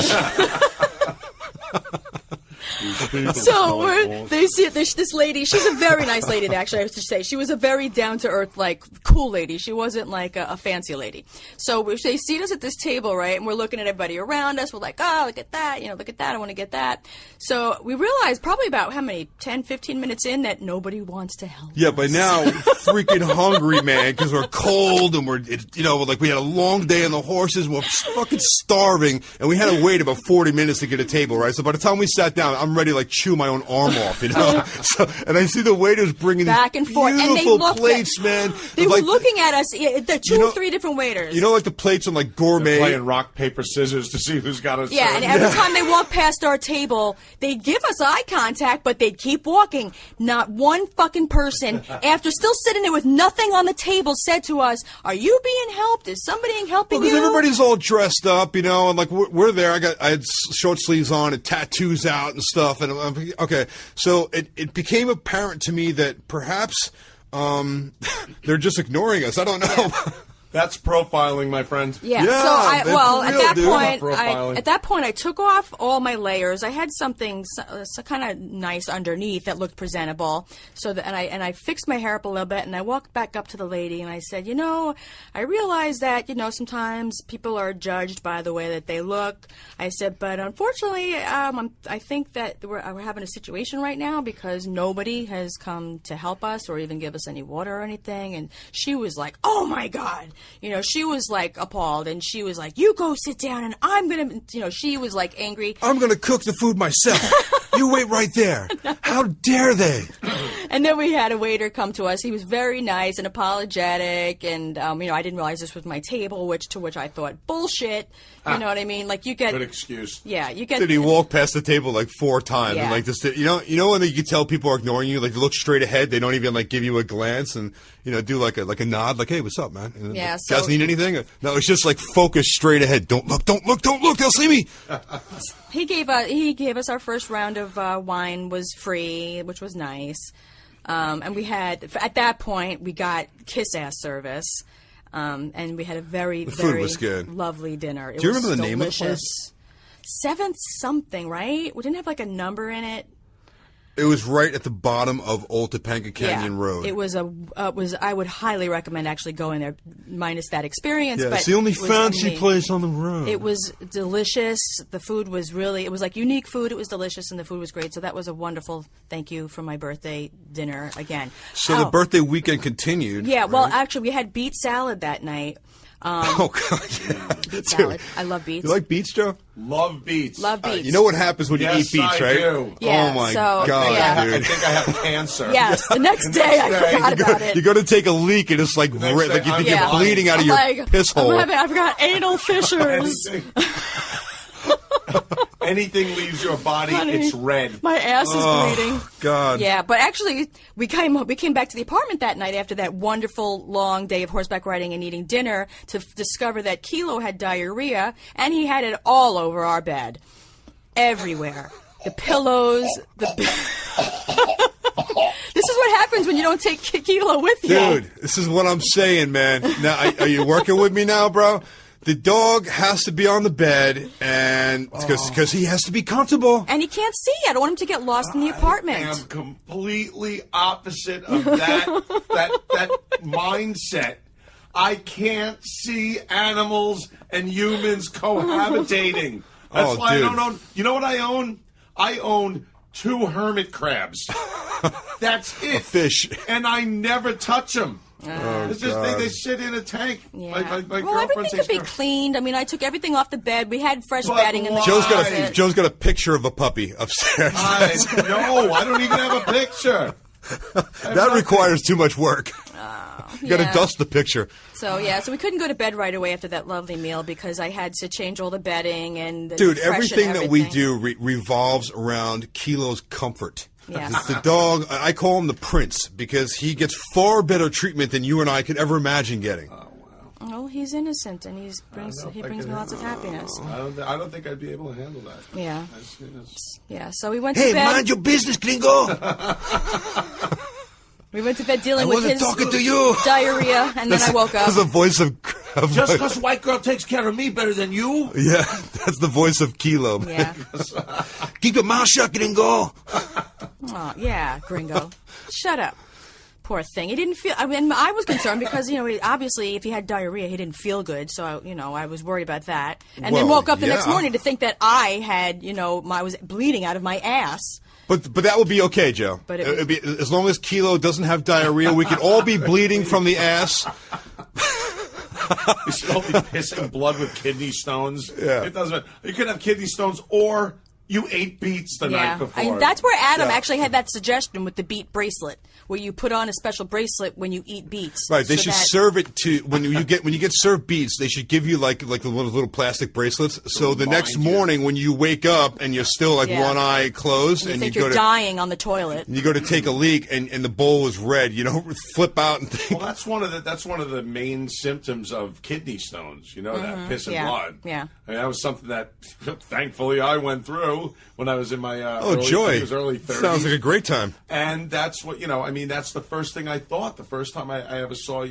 So they see this lady. She's a very nice lady, actually, I have to say. She was a very down-to-earth, cool lady. She wasn't a fancy lady. So they see us at this table, right, and we're looking at everybody around us. We're like, oh, look at that, look at that, I want to get that. So we realized probably about 10, 15 minutes in that nobody wants to help Yeah, us. by now, freaking hungry, man, because we're cold and we had a long day on the horses. We're fucking starving, and we had to wait about 40 minutes to get a table, right? So by the time we sat down, I'm ready to chew my own arm off, So, and I see the waiters bringing back these and forth, beautiful and they plates, man. They were looking at us. The two or three different waiters. The plates on gourmet. They're playing rock paper scissors to see who's got us. Yeah, and every time they walk past our table, they'd give us eye contact, but they'd keep walking. Not one fucking person, after still sitting there with nothing on the table, said to us, "Are you being helped? Is somebody helping you?" Because everybody's all dressed up, and we're there. I had short sleeves on and tattoos out and stuff, and okay. So it became apparent to me that perhaps they're just ignoring us. I don't know. That's profiling, my friend. Yeah. Yeah, So at that point, I took off all my layers. I had something kind of nice underneath that looked presentable. And I fixed my hair up a little bit, and I walked back up to the lady, and I said, I realize that sometimes people are judged by the way that they look. I said, but unfortunately, I think that we're having a situation right now because nobody has come to help us or even give us any water or anything. And she was like, "Oh my God." She was appalled, and she was like, "You go sit down, and I'm gonna," she was angry. "I'm gonna cook the food myself. You wait right there. How dare they?" And then we had a waiter come to us. He was very nice and apologetic, and I didn't realize this was my table, to which I thought bullshit. You know what I mean? You get good excuse. Yeah, you get. Did he walk past the table 4 times? Yeah. And just when you can tell people are ignoring you, they look straight ahead. They don't even give you a glance and do a nod, "Hey, what's up, man?" And yeah. Guys need anything? No, it's just focus straight ahead. Don't look. They'll see me. He gave us our first round of wine was free, which was nice. And we had, at that point, we got kiss-ass service. And we had a very, food was good. Lovely dinner. Do you remember the name of the place? Seventh something, right? We didn't have like a number in it. It was right at the bottom of Old Topanga Canyon Road. It was I would highly recommend actually going there, minus that experience. Yeah, but it's the only fancy place on the road. It was delicious. The food was really, it was like unique food. It was delicious, and the food was great. So that was a wonderful thank you for my birthday dinner again. So the birthday weekend continued. Yeah, well, right? actually, we had beet salad that night. Oh, God, yeah. Beet salad. I love beets. You like beets, Joe? Love beets. Love beets. You know what happens when you eat beets, I right? do. Yeah, oh, my so, God, yeah. dude. I think I have cancer. Yes, the next day I forgot about it. You go to take a leak and it's like, next like day, you think I'm you're bleeding out of your piss hole. I've got anal fissures. Anything leaves your body, Honey, it's red. My ass is bleeding. God. Yeah, but actually, we came back to the apartment that night after that wonderful long day of horseback riding and eating dinner to discover that Kilo had diarrhea, and he had it all over our bed, everywhere. The pillows, This is what happens when you don't take Kilo with you. Dude, this is what I'm saying, man. Now, are you working with me now, bro? The dog has to be on the bed, and because he has to be comfortable. And he can't see. I don't want him to get lost in the apartment. I am completely opposite of that mindset. I can't see animals and humans cohabitating. That's why dude. I don't own. You know what I own? I own 2 hermit crabs. That's it. A fish. And I never touch them. It's just God. they sit in a tank. Yeah. My well, girlfriend everything could be cleaned. I mean, I took everything off the bed. We had fresh But bedding in the why? Joe's got a picture of a puppy upstairs. No, I don't even have a picture. That requires too much work. You got to dust the picture. So we couldn't go to bed right away after that lovely meal because I had to change all the bedding and Dude, freshen everything that we everything. do revolves around Kilo's comfort. Yeah. The dog, I call him the prince because he gets far better treatment than you and I could ever imagine getting. Well, he's innocent and he brings me lots of happiness. I don't think I'd be able to handle that. Yeah. Yeah. So we went to bed. Hey, mind your business, Gringo. We went to bed dealing I with wasn't his talking to you. diarrhea, and then I woke up. That's the voice of Just because white girl takes care of me better than you? Yeah, that's the voice of Kilo. Yeah. Keep your mouth shut, Gringo. Oh, yeah, Gringo. Shut up. Poor thing. He didn't feel. I mean, I was concerned because obviously, if he had diarrhea, he didn't feel good. So I was worried about that. And then woke up the next morning to think that I had, I was bleeding out of my ass. But that would be okay, Joe. But It'd be, as long as Kilo doesn't have diarrhea, we could all be bleeding from the ass. You should all be pissing blood with kidney stones. Yeah. It doesn't matter. You could have kidney stones or you ate beets the night before. That's where Adam actually had that suggestion with the beet bracelet, where you put on a special bracelet when you eat beets. Right, they should serve it to when you get served beets. They should give you like the little plastic bracelets. So the next morning when you wake up and you're still one eye closed and and you think you're dying on the toilet, and you go to take a leak and the bowl is red, flip out and think. Well, that's one of the main symptoms of kidney stones. That piss and blood. Yeah, I mean, that was something that thankfully I went through when I was in my early 30s. Sounds like a great time. And that's what that's the first thing I thought. The first time I ever saw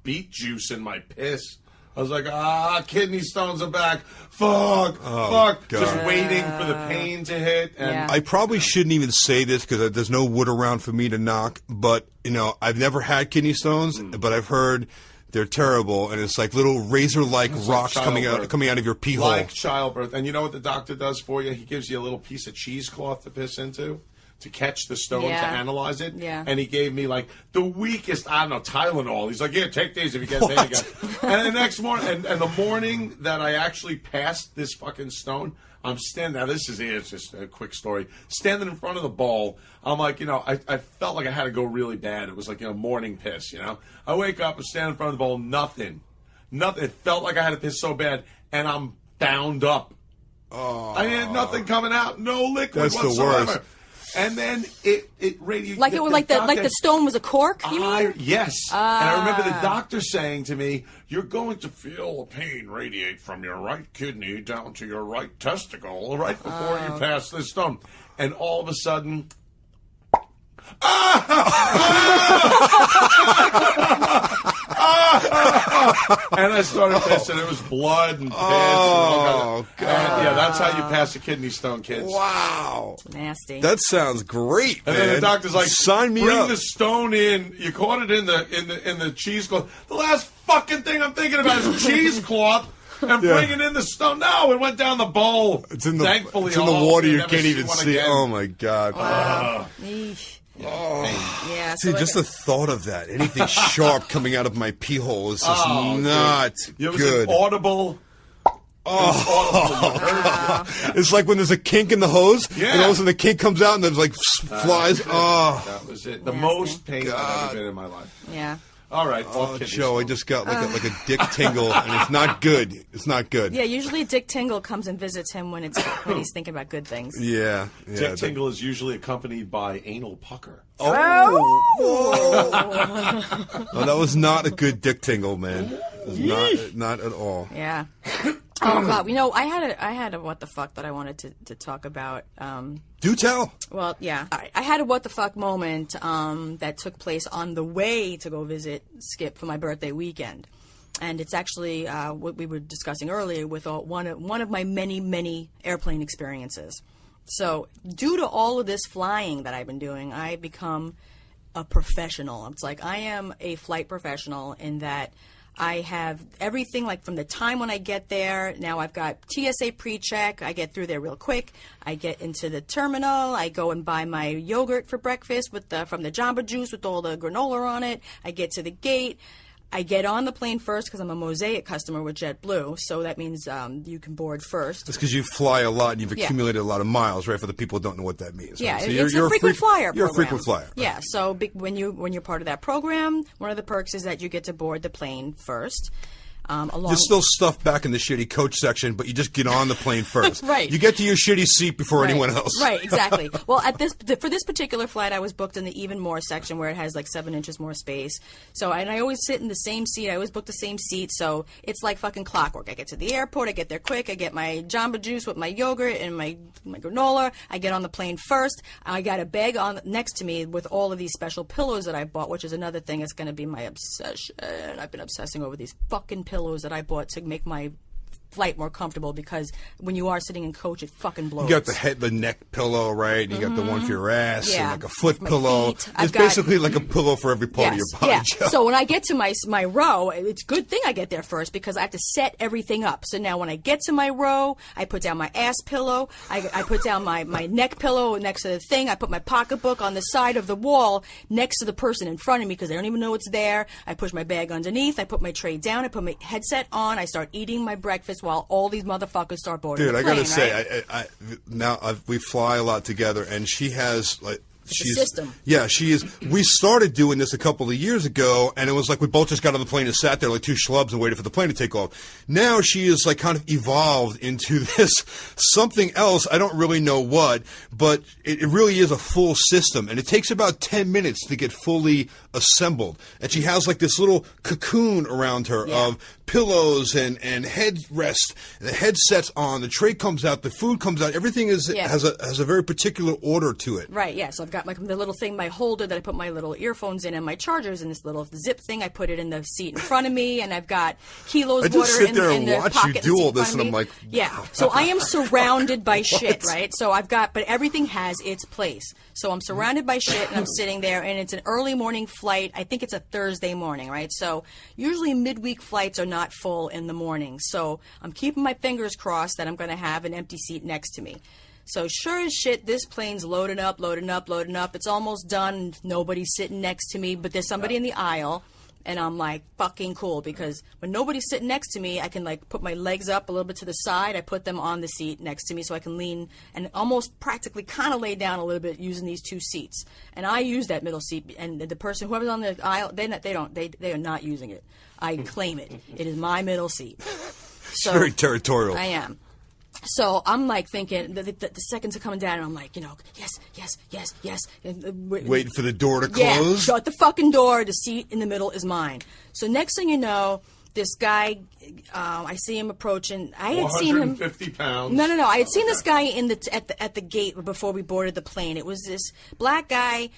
beet juice in my piss, I was like, kidney stones are back. Fuck. God. Just waiting for the pain to hit. And I probably shouldn't even say this because there's no wood around for me to knock. But I've never had kidney stones, but I've heard. They're terrible, and it's like little razor-like rocks coming out of your pee hole. Like childbirth. And you know what the doctor does for you? He gives you a little piece of cheesecloth to piss into to catch the stone to analyze it. Yeah. And he gave me like the weakest, Tylenol. He's like, here, take these if you get pain again. And the next morning, and the morning that I actually passed this fucking stone, I'm standing. Now it's just a quick story. Standing in front of the bowl, I'm like, I felt like I had to go really bad. It was like, morning piss. I wake up and stand in front of the bowl, nothing. It felt like I had to piss so bad, and I'm bound up. Oh, I had nothing coming out, no liquid whatsoever. The worst. And then it radiated. Like it was like the stone was a cork. You mean? Yes. And I remember the doctor saying to me, "You're going to feel a pain radiate from your right kidney down to your right testicle right before you pass this stone." And all of a sudden, And I started pissing. It was blood and piss. Oh, God. Yeah, that's how you pass a kidney stone, kids. Wow. Nasty. That sounds great, And man. then the doctor's like, sign me bring up. the stone in. You caught it in the cheesecloth. The last fucking thing I'm thinking about is cheesecloth. And bringing in the stone. No, it went down the bowl. It's in the, Thankfully, it's in the water. You never can't even one see. again. Oh, my God. Eesh. Oh. Yeah. See, So just the thought of that, anything sharp coming out of my pee hole is just not It was good. an audible. It's like when there's a kink in the hose, Yeah. and all of a sudden the kink comes out and there's like flies. That was it. The most pain I've God. ever been in my life. Yeah. All right. Oh, Joe, I just got like a dick tingle, and it's not good. It's not good. Yeah. Usually, Dick Tingle comes and visits him when he's thinking about good things. Yeah. Dick tingle is usually accompanied by anal pucker. Oh, that was not a good dick tingle, man. It was not at all. Yeah. Oh God. You know, I had a what the fuck that I wanted to talk about. Do tell. Well, yeah. I had a what the fuck moment that took place on the way to go visit Skip for my birthday weekend. And it's actually what we were discussing earlier with one of my many airplane experiences. So due to all of this flying that I've been doing, I've become a professional. It's like I am a flight professional in that I have everything, like from the time when I get there. Now I've got TSA pre-check. I get through there real quick. I get into the terminal. I go and buy my yogurt for breakfast from the Jamba Juice with all the granola on it. I get to the gate. I get on the plane first because I'm a Mosaic customer with JetBlue, so that means you can board first. That's because you fly a lot and you've accumulated a lot of miles, right? For the people who don't know what that means. Yeah, right? So it's a frequent flyer program. You're a frequent flyer. Right? Yeah, so when you're part of that program, one of the perks is that you get to board the plane first. You're still stuffed back in the shitty coach section, but you just get on the plane first. Right. You get to your shitty seat before anyone else. Right, exactly. Well, for this particular flight, I was booked in the even more section where it has like 7 inches more space. So, and I always sit in the same seat. I always book the same seat. So it's like fucking clockwork. I get to the airport. I get there quick. I get my Jamba Juice with my yogurt and my granola. I get on the plane first. I got a bag next to me with all of these special pillows that I bought, which is another thing that's going to be my obsession. I've been obsessing over these fucking pillows that I bought to make my flight more comfortable, because when you are sitting in coach, it fucking blows. You got the neck pillow, right? And you got the one for your ass, and like a foot My pillow. feet. It's basically like a pillow for every part of your body. Yeah. Joe. So when I get to my row, it's a good thing I get there first because I have to set everything up. So now when I get to my row, I put down my ass pillow, I put down my neck pillow next to the thing, I put my pocketbook on the side of the wall next to the person in front of me because they don't even know it's there. I push my bag underneath, I put my tray down, I put my headset on, I start eating my breakfast while all these motherfuckers start boarding Dude, the I plane, gotta say, right? we fly a lot together, and she has like. It's a system. Yeah, she is. We started doing this a couple of years ago, and it was like we both just got on the plane and sat there like two schlubs and waited for the plane to take off. Now she is like kind of evolved into this something else. I don't really know what, but it really is a full system, and it takes about 10 minutes to get fully assembled. And she has like this little cocoon around her of pillows and headrest. The headset's on. The tray comes out. The food comes out. Everything has a very particular order to it. Right, yeah. So I've got the little thing, my holder that I put my little earphones in and my chargers in this little zip thing. I put it in the seat in front of me, and I've got kilos I just water sit in, there in and the watch pocket you in the do seat all in front this, of and I'm me. like, yeah. So I am surrounded by shit, right? So but everything has its place. So I'm surrounded by shit, and I'm sitting there, and it's an early morning flight. I think it's a Thursday morning, right? So usually midweek flights are not full in the morning. So I'm keeping my fingers crossed that I'm going to have an empty seat next to me. So sure as shit, this plane's loading up. It's almost done. Nobody's sitting next to me, but there's somebody in the aisle. And I'm like, fucking cool, because when nobody's sitting next to me, I can like put my legs up a little bit to the side. I put them on the seat next to me so I can lean and almost practically kind of lay down a little bit using these two seats. And I use that middle seat, and the person, whoever's on the aisle, they are not using it. I claim it. It is my middle seat. So, It's very territorial. I am. So I'm like thinking, the seconds are coming down, and I'm like, yes. Waiting for the door to close. Yeah, shut the fucking door. The seat in the middle is mine. So next thing you know, this guy, I see him approaching. I had seen him. 150 pounds. No. I had seen this guy at the gate before we boarded the plane. It was this black guy.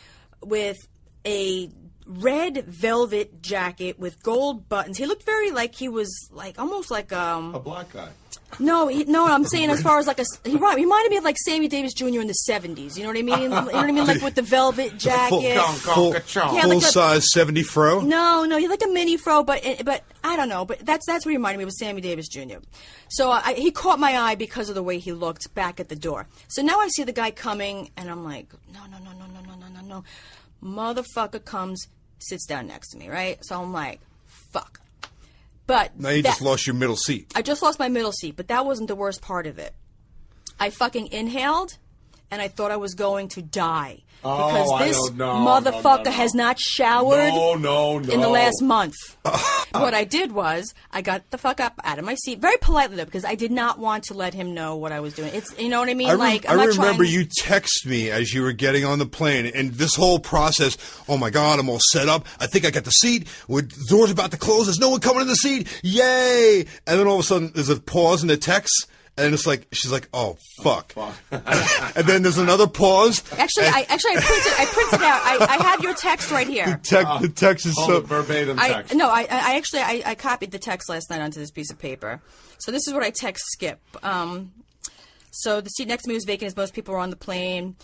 with a red velvet jacket with gold buttons. He looked very like he was like almost like a black guy. No, I'm saying as far as like he reminded me of like Sammy Davis Jr. in the 70s. You know what I mean? You know what I mean? Like with the velvet jacket. Full size 70 fro? No, he had like a mini fro, but I don't know. But that's what he reminded me of Sammy Davis Jr. So he caught my eye because of the way he looked back at the door. So now I see the guy coming, and I'm like, no. Motherfucker comes, sits down next to me, right? So I'm like, fuck. But now you just lost your middle seat. I just lost my middle seat, but that wasn't the worst part of it. I fucking inhaled, and I thought I was going to die. Because this motherfucker has not showered in the last month. What I did was, I got the fuck up out of my seat, very politely though, because I did not want to let him know what I was doing. It's, you know what I mean? I remember you text me as you were getting on the plane, and this whole process, oh my God, I'm all set up. I think I got the seat. The door's about to close. There's no one coming in the seat. Yay! And then all of a sudden, there's a pause in the text. And it's like she's like, "Oh fuck!" And then there's another pause. Actually, I printed out. I have your text right here. The text is so verbatim text. I copied the text last night onto this piece of paper. So this is what I text Skip. So the seat next to me was vacant as most people were on the plane.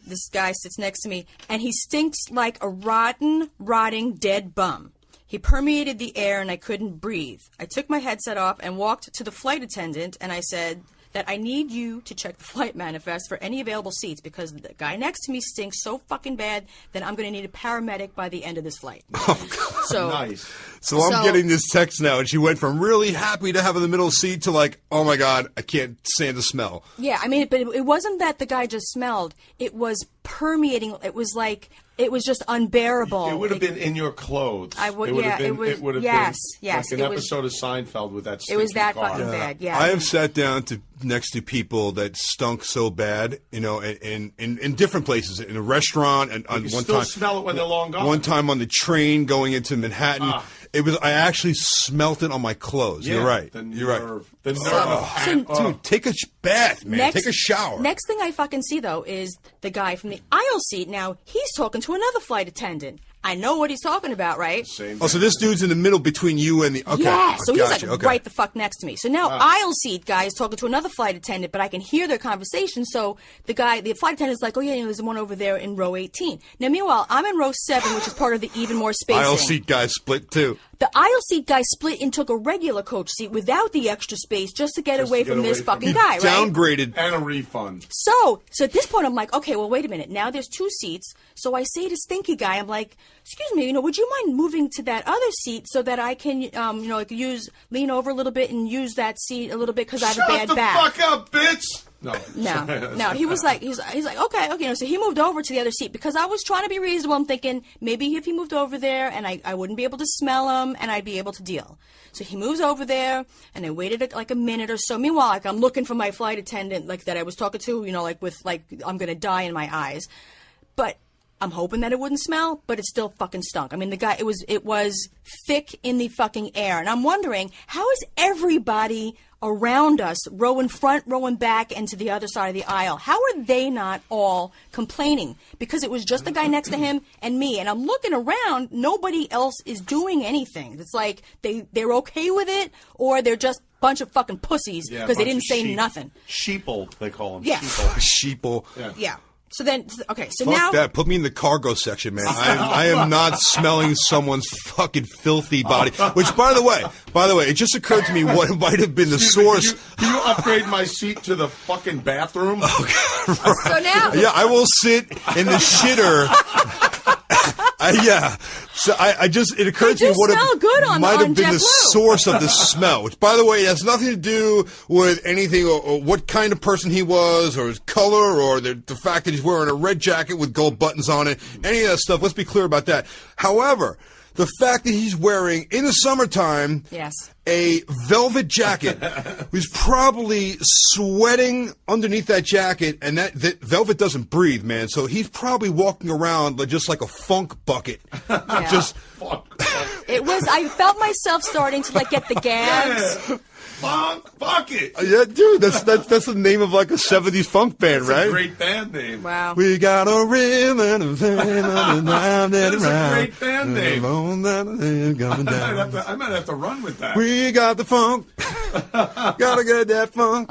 This guy sits next to me, and he stinks like a rotting, dead bum. He permeated the air, and I couldn't breathe. I took my headset off and walked to the flight attendant, and I said that I need you to check the flight manifest for any available seats because the guy next to me stinks so fucking bad that I'm going to need a paramedic by the end of this flight. Oh, God. So, nice. So I'm getting this text now, and she went from really happy to have in the middle seat to like, oh my God, I can't stand the smell. Yeah, I mean, but it wasn't that the guy just smelled. It was permeating. It was like... It was just unbearable. It would have been in your clothes. It would have been like an episode of Seinfeld with that. It was that car. fucking bad. Yeah. I have sat down next to people that stunk so bad, you know, in different places, in a restaurant, and on one time smell it when they're long gone. One time on the train going into Manhattan. I actually smelt it on my clothes. Yeah, You're right. You're right. The nerve. Dude, take a bath, man. Take a shower. Next thing I fucking see, though, is the guy from the aisle seat. Now, he's talking to another flight attendant. I know what he's talking about, right? So this dude's in the middle between you and the... Okay. Yeah, so he's like right the fuck next to me. So now aisle seat guy is talking to another flight attendant, but I can hear their conversation. So the flight attendant's like, oh yeah, there's one over there in row 18. Now, meanwhile, I'm in row 7, which is part of the even more spacing. Aisle seat guy split too. The aisle seat guy split and took a regular coach seat without the extra space just to get away from this fucking guy, right? Downgraded. And a refund. So at this point, I'm like, okay, well, wait a minute. Now there's 2 seats. So I say to Stinky Guy, I'm like, excuse me, would you mind moving to that other seat so that I can, lean over a little bit and use that seat a little bit because I have a bad back. Shut the fuck up, bitch! No. He was like, he's like, okay. So he moved over to the other seat because I was trying to be reasonable. I'm thinking maybe if he moved over there and I wouldn't be able to smell him and I'd be able to deal. So he moves over there and I waited like a minute or so. Meanwhile, like I'm looking for my flight attendant, like that I was talking to, with I'm gonna die in my eyes, but I'm hoping that it wouldn't smell, but it still fucking stunk. I mean, the guy, it was thick in the fucking air, and I'm wondering how is everybody around us, row in front, row in back, and to the other side of the aisle. How are they not all complaining? Because it was just the guy next to him and me. And I'm looking around, nobody else is doing anything. It's like they're okay with it, or they're just a bunch of fucking pussies because they didn't say nothing. Sheeple, they call them. Yeah. Sheeple. Yeah. So then, okay, so Fuck now... that. Put me in the cargo section, man. I am not smelling someone's fucking filthy body. Which, by the way, it just occurred to me what might have been the source... Can you upgrade my seat to the fucking bathroom? Okay, right. So now... Yeah, I will sit in the shitter... So it occurred to me what might have been the source of the smell. Which, by the way, has nothing to do with anything or what kind of person he was, or his color, or the fact that he's wearing a red jacket with gold buttons on it. Any of that stuff. Let's be clear about that. However, the fact that he's wearing in the summertime a velvet jacket, he's probably sweating underneath that jacket, and that velvet doesn't breathe, man. So he's probably walking around just like a funk bucket, just It was. I felt myself starting to like get the gags. Funk, fuck it. Yeah, dude, that's the name of like a 70s funk band, That's right? a great band name. Wow. We got a rhythm and a That is a great band name. I might have to run with that. We got the funk. Gotta get that funk.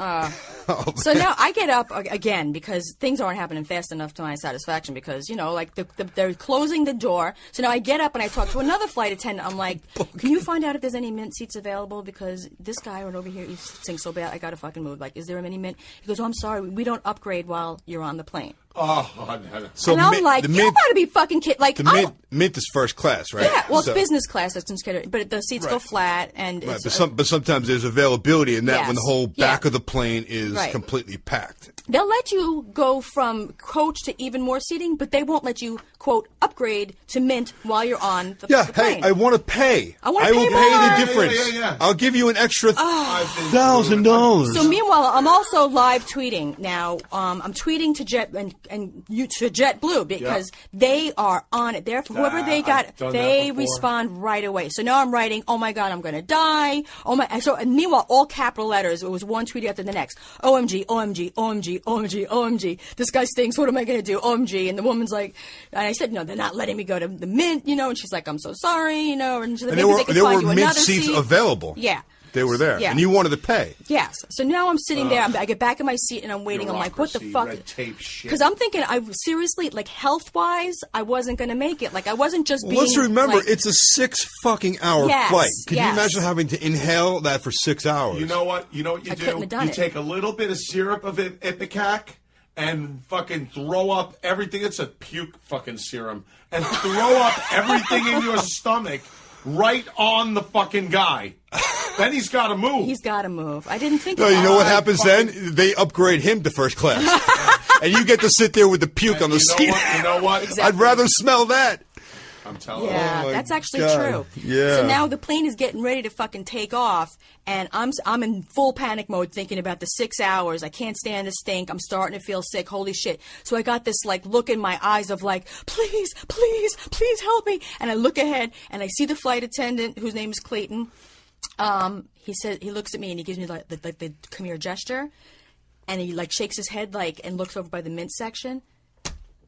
So now I get up again because things aren't happening fast enough to my satisfaction because, you know, like they're closing the door. So now I get up and I talk to another flight attendant. I'm like, can you find out if there's any mint seats available? Because this guy right over here, he sings so bad, I got to fucking move. Like, is there any mint? He goes, oh, I'm sorry. We don't upgrade while you're on the plane. Oh, so and I'm like, you gotta be fucking kidding. Like, the mint is first class, right? Yeah, well, it's business class, that's considered, but the seats go flat, and right, it's, but sometimes there's availability in that yes, when the whole back of the plane is completely packed. They'll let you go from coach to even more seating, but they won't let you, quote, upgrade to mint while you're on the plane. Hey, I want to pay. I will pay the difference. Yeah. I'll give you an extra $1,000. So meanwhile, I'm also live tweeting now. I'm tweeting to Jet and you to JetBlue because they are on it. They're whoever they got, they respond right away. So now I'm writing, oh my god, I'm gonna die. Oh my! So and meanwhile, all capital letters. It was one tweet after the next. OMG, OMG, OMG, OMG, OMG. This guy stinks. What am I gonna do? OMG. And the woman's like, and I said, no, they're not letting me go to the mint. You know, and she's like, I'm so sorry. You know, and maybe they can find you another seat. Mint seats available. Yeah. They were there, and you wanted to pay. Yes. So now I'm sitting there. I get back in my seat, and I'm waiting. I'm like, what the fuck? Because I'm thinking, seriously, like, health-wise, I wasn't going to make it. Like, I wasn't just being... Let's remember, like, it's a 6-fucking-hour flight. Can you imagine having to inhale that for 6 hours? You know what? You do? You take a little bit of syrup of Ipecac and fucking throw up everything. It's a puke fucking serum. And throw up everything in your stomach right on the fucking guy. Then he's got to move. He's got to move. I didn't think. No, you know what happens then? They upgrade him to first class, and you get to sit there with the puke on the seat. You know what? Exactly. I'd rather smell that. I'm telling you. Yeah, that's actually true. Yeah. So now the plane is getting ready to fucking take off, and I'm in full panic mode thinking about the 6 hours. I can't stand the stink. I'm starting to feel sick. Holy shit. So I got this like look in my eyes of like, please, please, please help me. And I look ahead and I see the flight attendant whose name is Clayton. He looks at me and he gives me like the come here gesture, and he like shakes his head like and looks over by the mint section.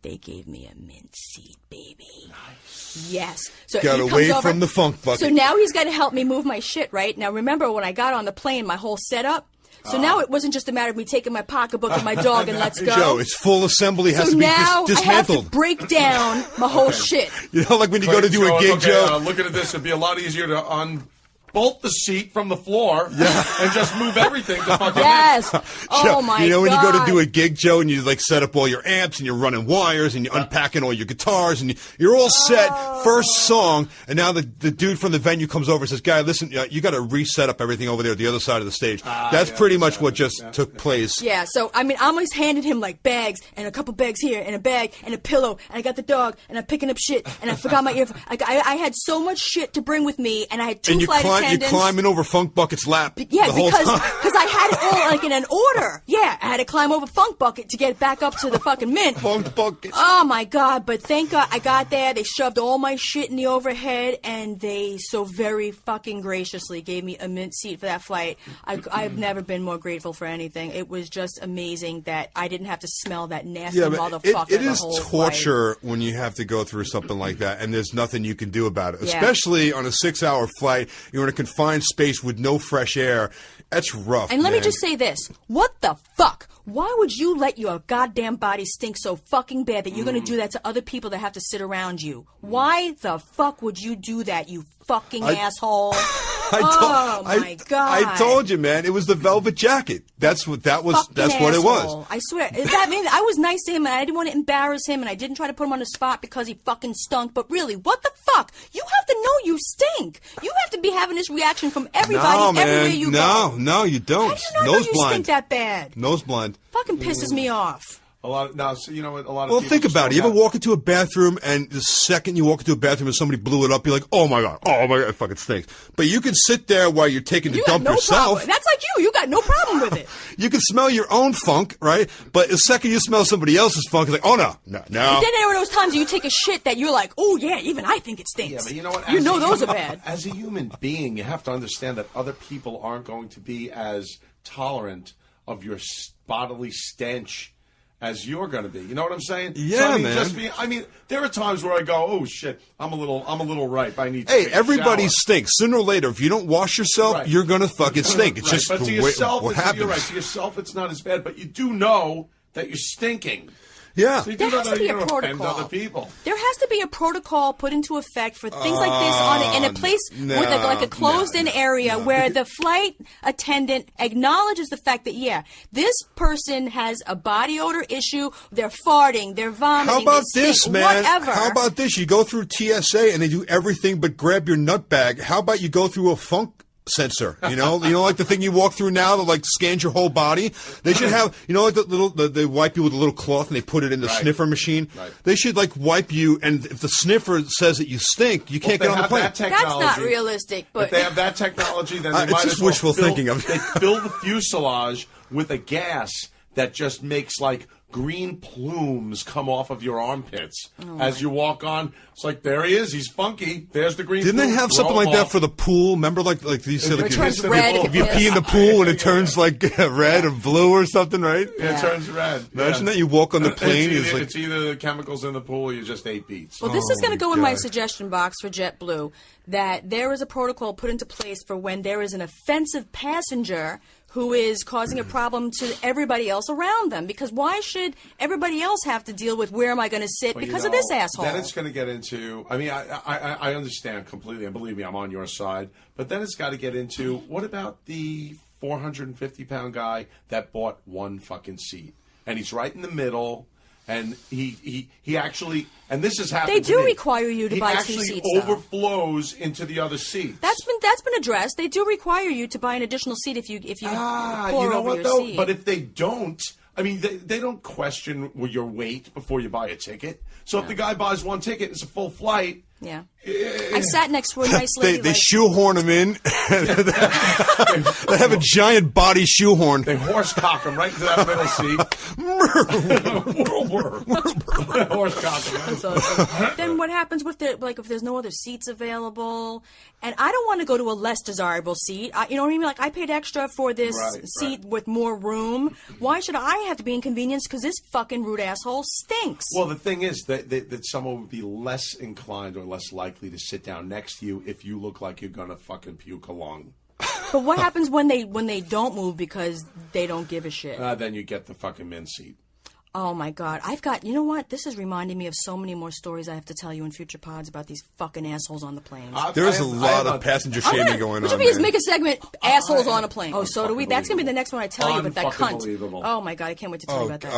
They gave me a mint seat, baby. Nice. Yes. So got away from the funk bucket. So now he's got to help me move my shit, right? Now remember when I got on the plane, my whole setup. So now it wasn't just a matter of me taking my pocketbook and my dog and let's go. Joe, it's full assembly has to be dismantled. dismantled. I have to break down my whole shit. You know, like when you go to do a gig, Joe. Looking at this, it'd be a lot easier to unbolt the seat from the floor and just move everything to fucking Yes. Joe, my God. You know when you go to do a gig, Joe, and you like set up all your amps and you're running wires and you're unpacking all your guitars and you're all set. First song, and now the dude from the venue comes over and says, "Guy, listen, you got to reset up everything over there at the other side of the stage." That's pretty much what just took place. Yeah. So I mean, I almost handed him like bags and a couple bags here and a bag and a pillow and I got the dog and I'm picking up shit and I forgot my earphone. I had so much shit to bring with me and I had two flight attendants. You're climbing over Funk Bucket's lap. Yeah, the whole because time. I had it all like in an order. Yeah, I had to climb over Funk Bucket to get back up to the fucking mint. Funk Bucket. Oh my God! But thank God I got there. They shoved all my shit in the overhead, and they so very fucking graciously gave me a mint seat for that flight. I've never been more grateful for anything. It was just amazing that I didn't have to smell that nasty motherfucker. It is torture when you have to go through something like that, and there's nothing you can do about it. Especially on a 6-hour flight, you're in a confined space with no fresh air. That's rough. And let me just say this. What the fuck? Why would you let your goddamn body stink so fucking bad that you're going to do that to other people that have to sit around you? Why the fuck would you do that, you fucking asshole? My God. I told you, man. It was the velvet jacket. That's what that was. Fucking that's what it was. I swear. That means I was nice to him and I didn't want to embarrass him and I didn't try to put him on the spot because he fucking stunk. But really, what the fuck? You have to know you stink. You have to be having this reaction from everybody everywhere you go. No, you don't. How do you not know you stink that bad? Nose blind. Fucking pisses me off. So you know what? A lot of Well, people think about it. You don't ever walk into a bathroom, and the second you walk into a bathroom and somebody blew it up, you're like, oh my god, it fucking stinks. But you can sit there while you're taking the dump yourself. Problem. That's like you got no problem with it. You can smell your own funk, right? But the second you smell somebody else's funk, it's like, oh no. But then there are those times you take a shit that you're like, oh yeah, even I think it stinks. Yeah, but you know what? Those are bad. As a human being, you have to understand that other people aren't going to be as tolerant of your bodily stench as you're going to be. You know what I'm saying? Yeah, so, man. There are times where I go, oh shit, I'm a little ripe. I need to Hey, take a everybody shower. stinks. Sooner or later, if you don't wash yourself, you're going to fucking stink. It's just but to the yourself, way what happens. You're right. To yourself, it's not as bad, but you do know that you're stinking. Yeah. So you There do know has that to be you're a going to offend protocol. other people. There has to be a protocol put into effect for things like this in a place with a closed-in area where the flight attendant acknowledges the fact that, this person has a body odor issue, they're farting, they're vomiting, How about they this, stink, man? whatever. How about this? You go through TSA and they do everything but grab your nut bag. How about you go through a funk sensor? Like the thing you walk through now that like scans your whole body. They should have, like they wipe you with a little cloth and they put it in the sniffer machine. Right. They should like wipe you, and if the sniffer says that you stink, you can't get on the plane. That's not realistic, but If they have that technology, then they It's might just as well wishful thinking of it. They fill the fuselage with a gas that just makes like green plumes come off of your armpits as you walk on. It's like, there he is. He's funky. There's the green. Didn't they plume. have Throw something him like that off. for the pool? Remember, like you said, It like turns red if you pee in the pool and it turns like red or blue or something, right? Yeah, it turns red. Imagine that you walk on the plane. It's either the chemicals in the pool or you just ate beets. Well, this is going to go in my God. suggestion box for JetBlue, that there is a protocol put into place for when there is an offensive passenger who is causing a problem to everybody else around them. Because why should everybody else have to deal with where am I going to sit because of this asshole? Then it's going to get into, I understand completely, and believe me, I'm on your side, but then it's got to get into, what about the 450-pound guy that bought one fucking seat? And he's right in the middle, and he actually, and this has happened They to do me. require you to buy 2 seats, He though. actually overflows into the other seats. That's been addressed. They do require you to buy an additional seat if you pour you know over what your though? seat. But if they don't, they don't question your weight before you buy a ticket. So if the guy buys one ticket, it's a full flight. Yeah. I sat next to a nice lady. They shoehorn them in. They have a giant body shoehorn. They horsecock him right into that middle seat. Horsecock him. Then what happens with if there's no other seats available? And I don't want to go to a less desirable seat. You know what I mean? Like, I paid extra for this seat with more room. Why should I have to be inconvenienced because this fucking rude asshole stinks? Well, the thing is that someone would be less inclined or less likely to sit down next to you if you look like you're gonna fucking puke a lung. But what happens when they don't move because they don't give a shit? Then you get the fucking min seat. Oh my God. You know what? This is reminding me of so many more stories I have to tell you in future pods about these fucking assholes on the planes. There's a lot of passenger shaming going What on. should be is man. make a segment, assholes on a plane. Oh, so do we? That's going to be the next one I tell you, but that cunt. Unfucking-believable. Oh my God, I can't wait to tell you about that.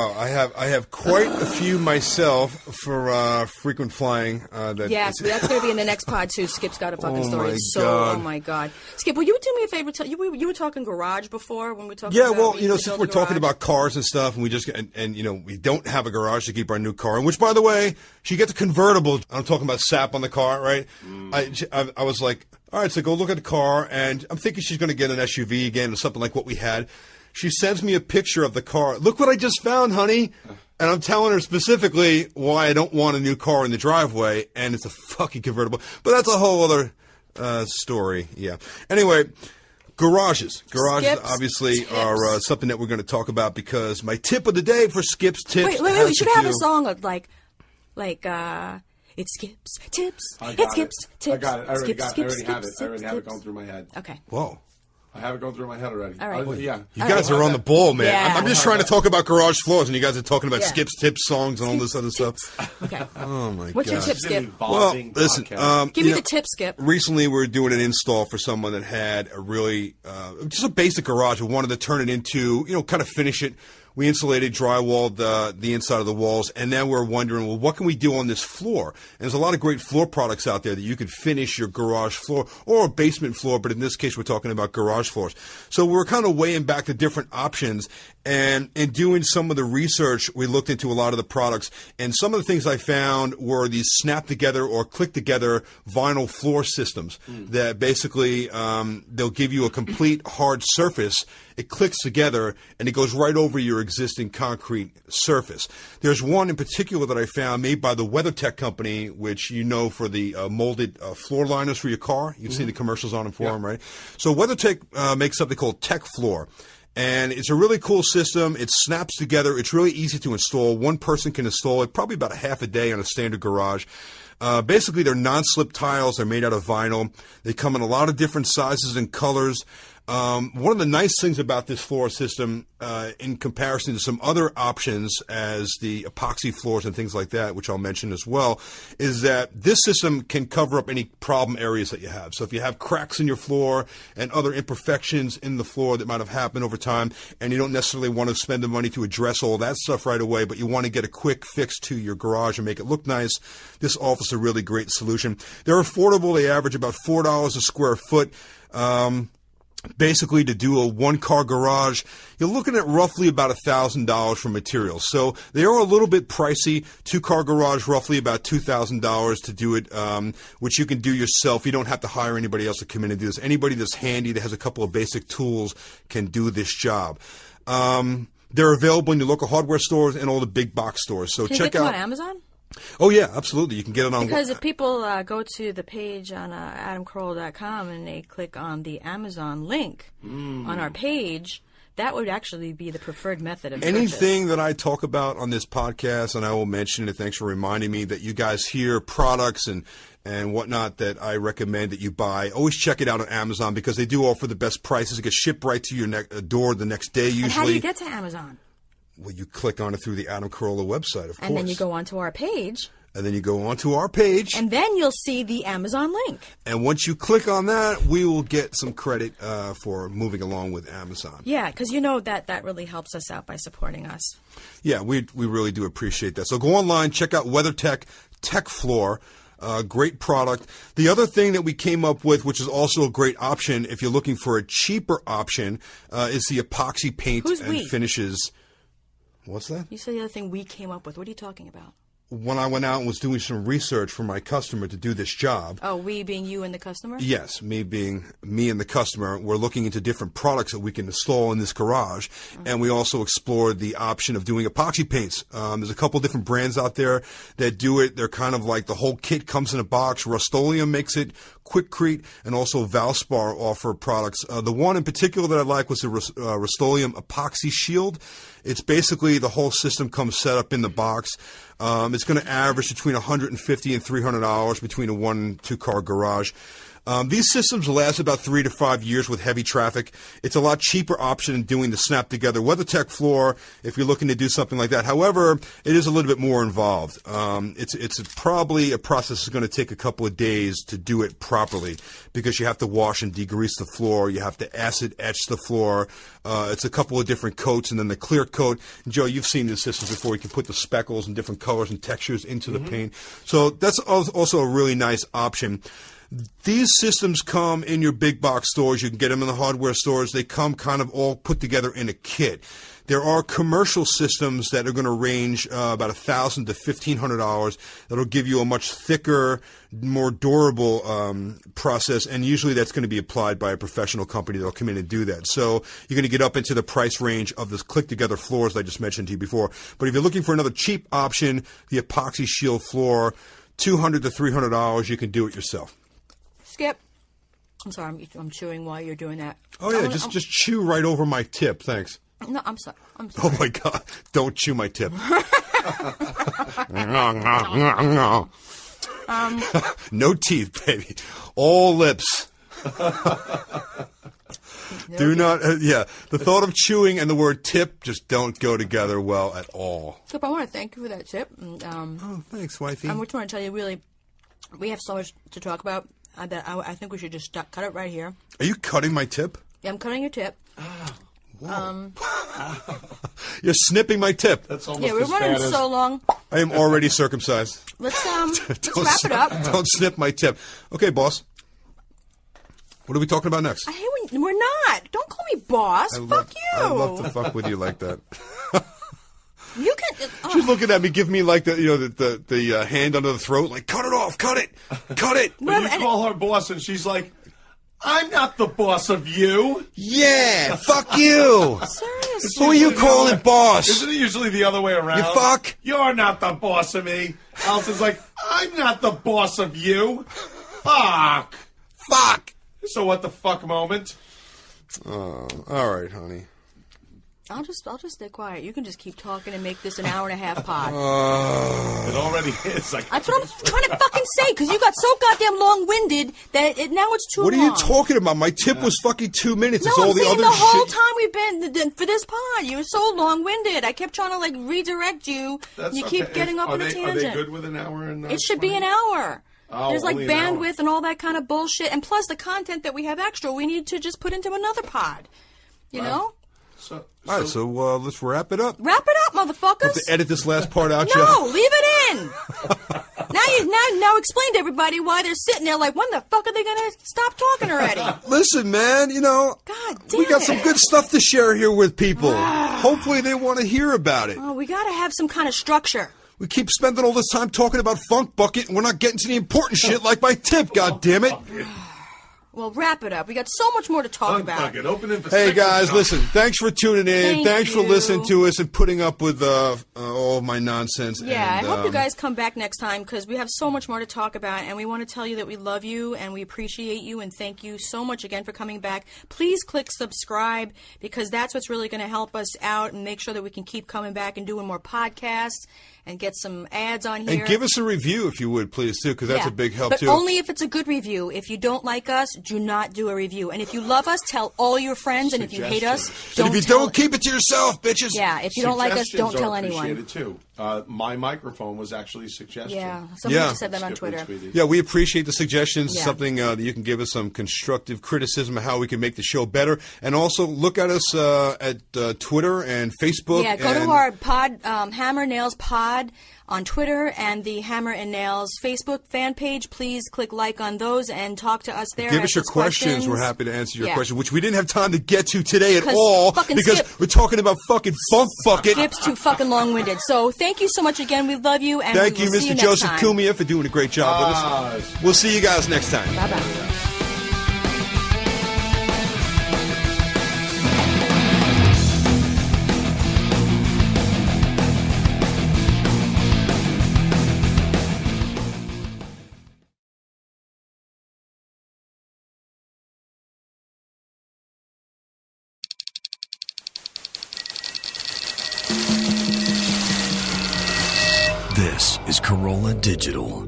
I have quite a few myself for frequent flying. Yes, but that's going to be in the next pod too. Skip's got a fucking story. my It's God. Oh my God. Skip, will you do me a favor? You were talking garage before when we were talking Yeah, about well, we since built we're a talking garage. about cars and stuff, and we just and we don't have a garage to keep our new car in. Which, by the way, she gets a convertible. I'm talking about sap on the car, right? I was like, all right, so go look at the car, and I'm thinking she's going to get an SUV again or something like what we had. She sends me a picture of the car. Look what I just found, honey. And I'm telling her specifically why I don't want a new car in the driveway, and it's a fucking convertible. But that's a whole other story. Yeah. Anyway. Garages Skips obviously tips. are something that we're going to talk about because my tip of the day for Skip's tips. Wait, has we should to have a do- song of like it skips tips. I It got skips tips. I got it. I already Skips, got it. I skips, already have it. skips, I already have it skips. going through my head. Okay. Whoa. I have it going through my head already. All right. Yeah. You guys are on the ball, man. Yeah. I'm just trying to talk about garage floors, and you guys are talking about Yeah. Skip's tips songs and all this other stuff. Okay. Oh, my What's your God. tip, This is an Skip? Well, evolving listen, podcast. Give me the tip, Skip. recently we were doing an install for someone that had a really just a basic garage. We wanted to turn it into, kind of finish it. We insulated, drywalled the inside of the walls, and now we're wondering, well, what can we do on this floor? And there's a lot of great floor products out there that you could finish your garage floor or a basement floor, but in this case we're talking about garage floors. So we're kind of weighing back the different options, And in doing some of the research, we looked into a lot of the products. And some of the things I found were these snap-together or click-together vinyl floor systems that basically they'll give you a complete hard surface. It clicks together, and it goes right over your existing concrete surface. There's one in particular that I found made by the WeatherTech company, which you know for the molded floor liners for your car. You've seen the commercials on them for them, right? So WeatherTech makes something called Tech Floor. And it's a really cool system. It snaps together. It's really easy to install. One person can install it probably about a half a day on a standard garage. Basically, they're non-slip tiles. They're made out of vinyl. They come in a lot of different sizes and colors. One of the nice things about this floor system, in comparison to some other options as the epoxy floors and things like that, which I'll mention as well, is that this system can cover up any problem areas that you have. So if you have cracks in your floor and other imperfections in the floor that might have happened over time, and you don't necessarily want to spend the money to address all that stuff right away, but you want to get a quick fix to your garage and make it look nice, this offers a really great solution. They're affordable. They average about $4 a square foot. Basically, to do a one-car garage, you're looking at roughly about $1,000 for materials. So they are a little bit pricey. Two-car garage, roughly about $2,000 to do it, which you can do yourself. You don't have to hire anybody else to come in and do this. Anybody that's handy, that has a couple of basic tools, can do this job. They're available in your local hardware stores and all the big box stores. So Can check you get them out on Amazon? Oh, yeah, absolutely. You can get it on... Because if people go to the page on adamcarolla.com and they click on the Amazon link on our page, that would actually be the preferred method of anything that I talk about on this podcast, and I will mention it, thanks for reminding me, that you guys hear products and whatnot that I recommend that you buy. Always check it out on Amazon because they do offer the best prices. It gets shipped right to your door the next day usually. And how do you get to Amazon? Well, you click on it through the Adam Carolla website, of course. And then you go onto our page. And then you go onto our page. And then you'll see the Amazon link. And once you click on that, we will get some credit for moving along with Amazon. Yeah, because you know that really helps us out by supporting us. Yeah, we really do appreciate that. So go online, check out WeatherTech Tech Floor. Great product. The other thing that we came up with, which is also a great option if you're looking for a cheaper option, is the epoxy paint and finishes. What's that? You said the other thing we came up with. What are you talking about? When I went out and was doing some research for my customer to do this job. Oh, we being you and the customer? Yes, me being me and the customer. We're looking into different products that we can install in this garage. And we also explored the option of doing epoxy paints. There's a couple different brands out there that do it. They're kind of like the whole kit comes in a box. Rust-Oleum makes it. Quikrete and also Valspar offer products. The one in particular that I like was the Rust-Oleum Epoxy Shield. It's basically the whole system comes set up in the box. It's going to average between $150 and $300 between a 1- and 2-car garage. These systems last about 3 to 5 years with heavy traffic. It's a lot cheaper option than doing the snap-together WeatherTech floor if you're looking to do something like that. However, it is a little bit more involved. It's probably a process that's going to take a couple of days to do it properly because you have to wash and degrease the floor. You have to acid etch the floor. It's a couple of different coats and then the clear coat. Joe, you've seen these systems before. You can put the speckles and different colors and textures into the paint. So that's also a really nice option. These systems come in your big box stores. You can get them in the hardware stores. They come kind of all put together in a kit. There are commercial systems that are going to range about $1,000 to $1,500 that will give you a much thicker, more durable process, and usually that's going to be applied by a professional company that will come in and do that. So you're going to get up into the price range of this click-together floors that I just mentioned to you before. But if you're looking for another cheap option, the Epoxy Shield floor, $200 to $300, you can do it yourself. Skip. I'm sorry, I'm chewing while you're doing that. Oh, yeah, just chew right over my tip. Thanks. No, I'm sorry. Oh, my God. Don't chew my tip. No teeth, baby. All lips. Do not, the thought of chewing and the word tip just don't go together well at all. Skip, I want to thank you for that tip. And, oh, thanks, wifey. I just want to tell you, really, we have so much to talk about that I think we should just cut it right here. Are you cutting my tip? Yeah, I'm cutting your tip. You're snipping my tip. That's almost yeah, we're running so long. I am already circumcised. Let's wrap it up. Don't snip my tip. Okay, boss. What are we talking about next? I hate when we're not. Don't call me boss. Fuck you. I love to fuck with you like that. You can. She's looking at me, giving me like the hand under the throat, like cut it off, cut it. But you call her boss, and she's like, "I'm not the boss of you." Yeah, fuck you. Seriously. Who are you calling boss? Isn't it usually the other way around? You fuck. You're not the boss of me. Alison's like, "I'm not the boss of you." Fuck. So what the fuck moment? All right, honey. I'll just stay quiet. You can just keep talking and make this an hour and a half pod. It already is. That's what I'm trying to fucking say, because you got so goddamn long-winded that now it's too long. What are you talking about? My tip was fucking 2 minutes. No, it's all I'm the saying other the whole shit. time we've been for this pod. You were so long-winded. I kept trying to like redirect you. That's you okay. keep getting up on a tangent. Are they good with an hour? And it should be an hour. Oh, there's like only an hour. bandwidth and all that kind of bullshit, and plus the content that we have extra, we need to just put into another pod. You know? So, All right, so let's wrap it up. Wrap it up, motherfuckers. Have to edit this last part out, No, Joe. leave it in. now explain to everybody why they're sitting there like, when the fuck are they gonna stop talking already? Listen, man, God damn we got it. some good stuff to share here with people. Hopefully they want to hear about it. Oh, we gotta have some kind of structure. We keep spending all this time talking about Funk Bucket, and we're not getting to the important shit like my tip, God damn it. Well, wrap it up. We got so much more to talk about. Bucket, open it for Hey, six guys, o'clock. listen, thanks for tuning in. Thanks for you. listening to us and putting up with all of my nonsense. Yeah, and, I hope you guys come back next time because we have so much more to talk about, and we want to tell you that we love you and we appreciate you, and thank you so much again for coming back. Please click subscribe because that's what's really going to help us out and make sure that we can keep coming back and doing more podcasts and get some ads on here. And give us a review if you would, please, too, because that's Yeah, a big help, but too. only if it's a good review. If you don't like us, do not do a review. And if you love us, tell all your friends. And if you hate us, don't and if you tell. don't, keep it to yourself, bitches. Yeah, if you don't like us, don't Suggestions tell are anyone. appreciated, too. My microphone was actually a suggestion. Yeah, somebody Yeah. just said that on Skip Twitter. retweeted. Yeah, we appreciate the suggestions. Yeah. Something that you can give us some constructive criticism of how we can make the show better. And also look at us at Twitter and Facebook. Yeah, go to our pod, Hammer Nails Pod on Twitter and the Hammer and Nails Facebook fan page. Please click like on those and talk to us there. Give ask us your questions. We're happy to answer your Yeah. question, which we didn't have time to get to today at 'Cause all fucking because Skip- we're talking about fucking Funk Bucket. Skip's too fucking long-winded. So thank you so much again. We love you. And Thank we you, will see Mr. next Joseph time. Kumia, for doing a great job with us. We'll see you guys next time. Bye-bye. This is Corolla Digital.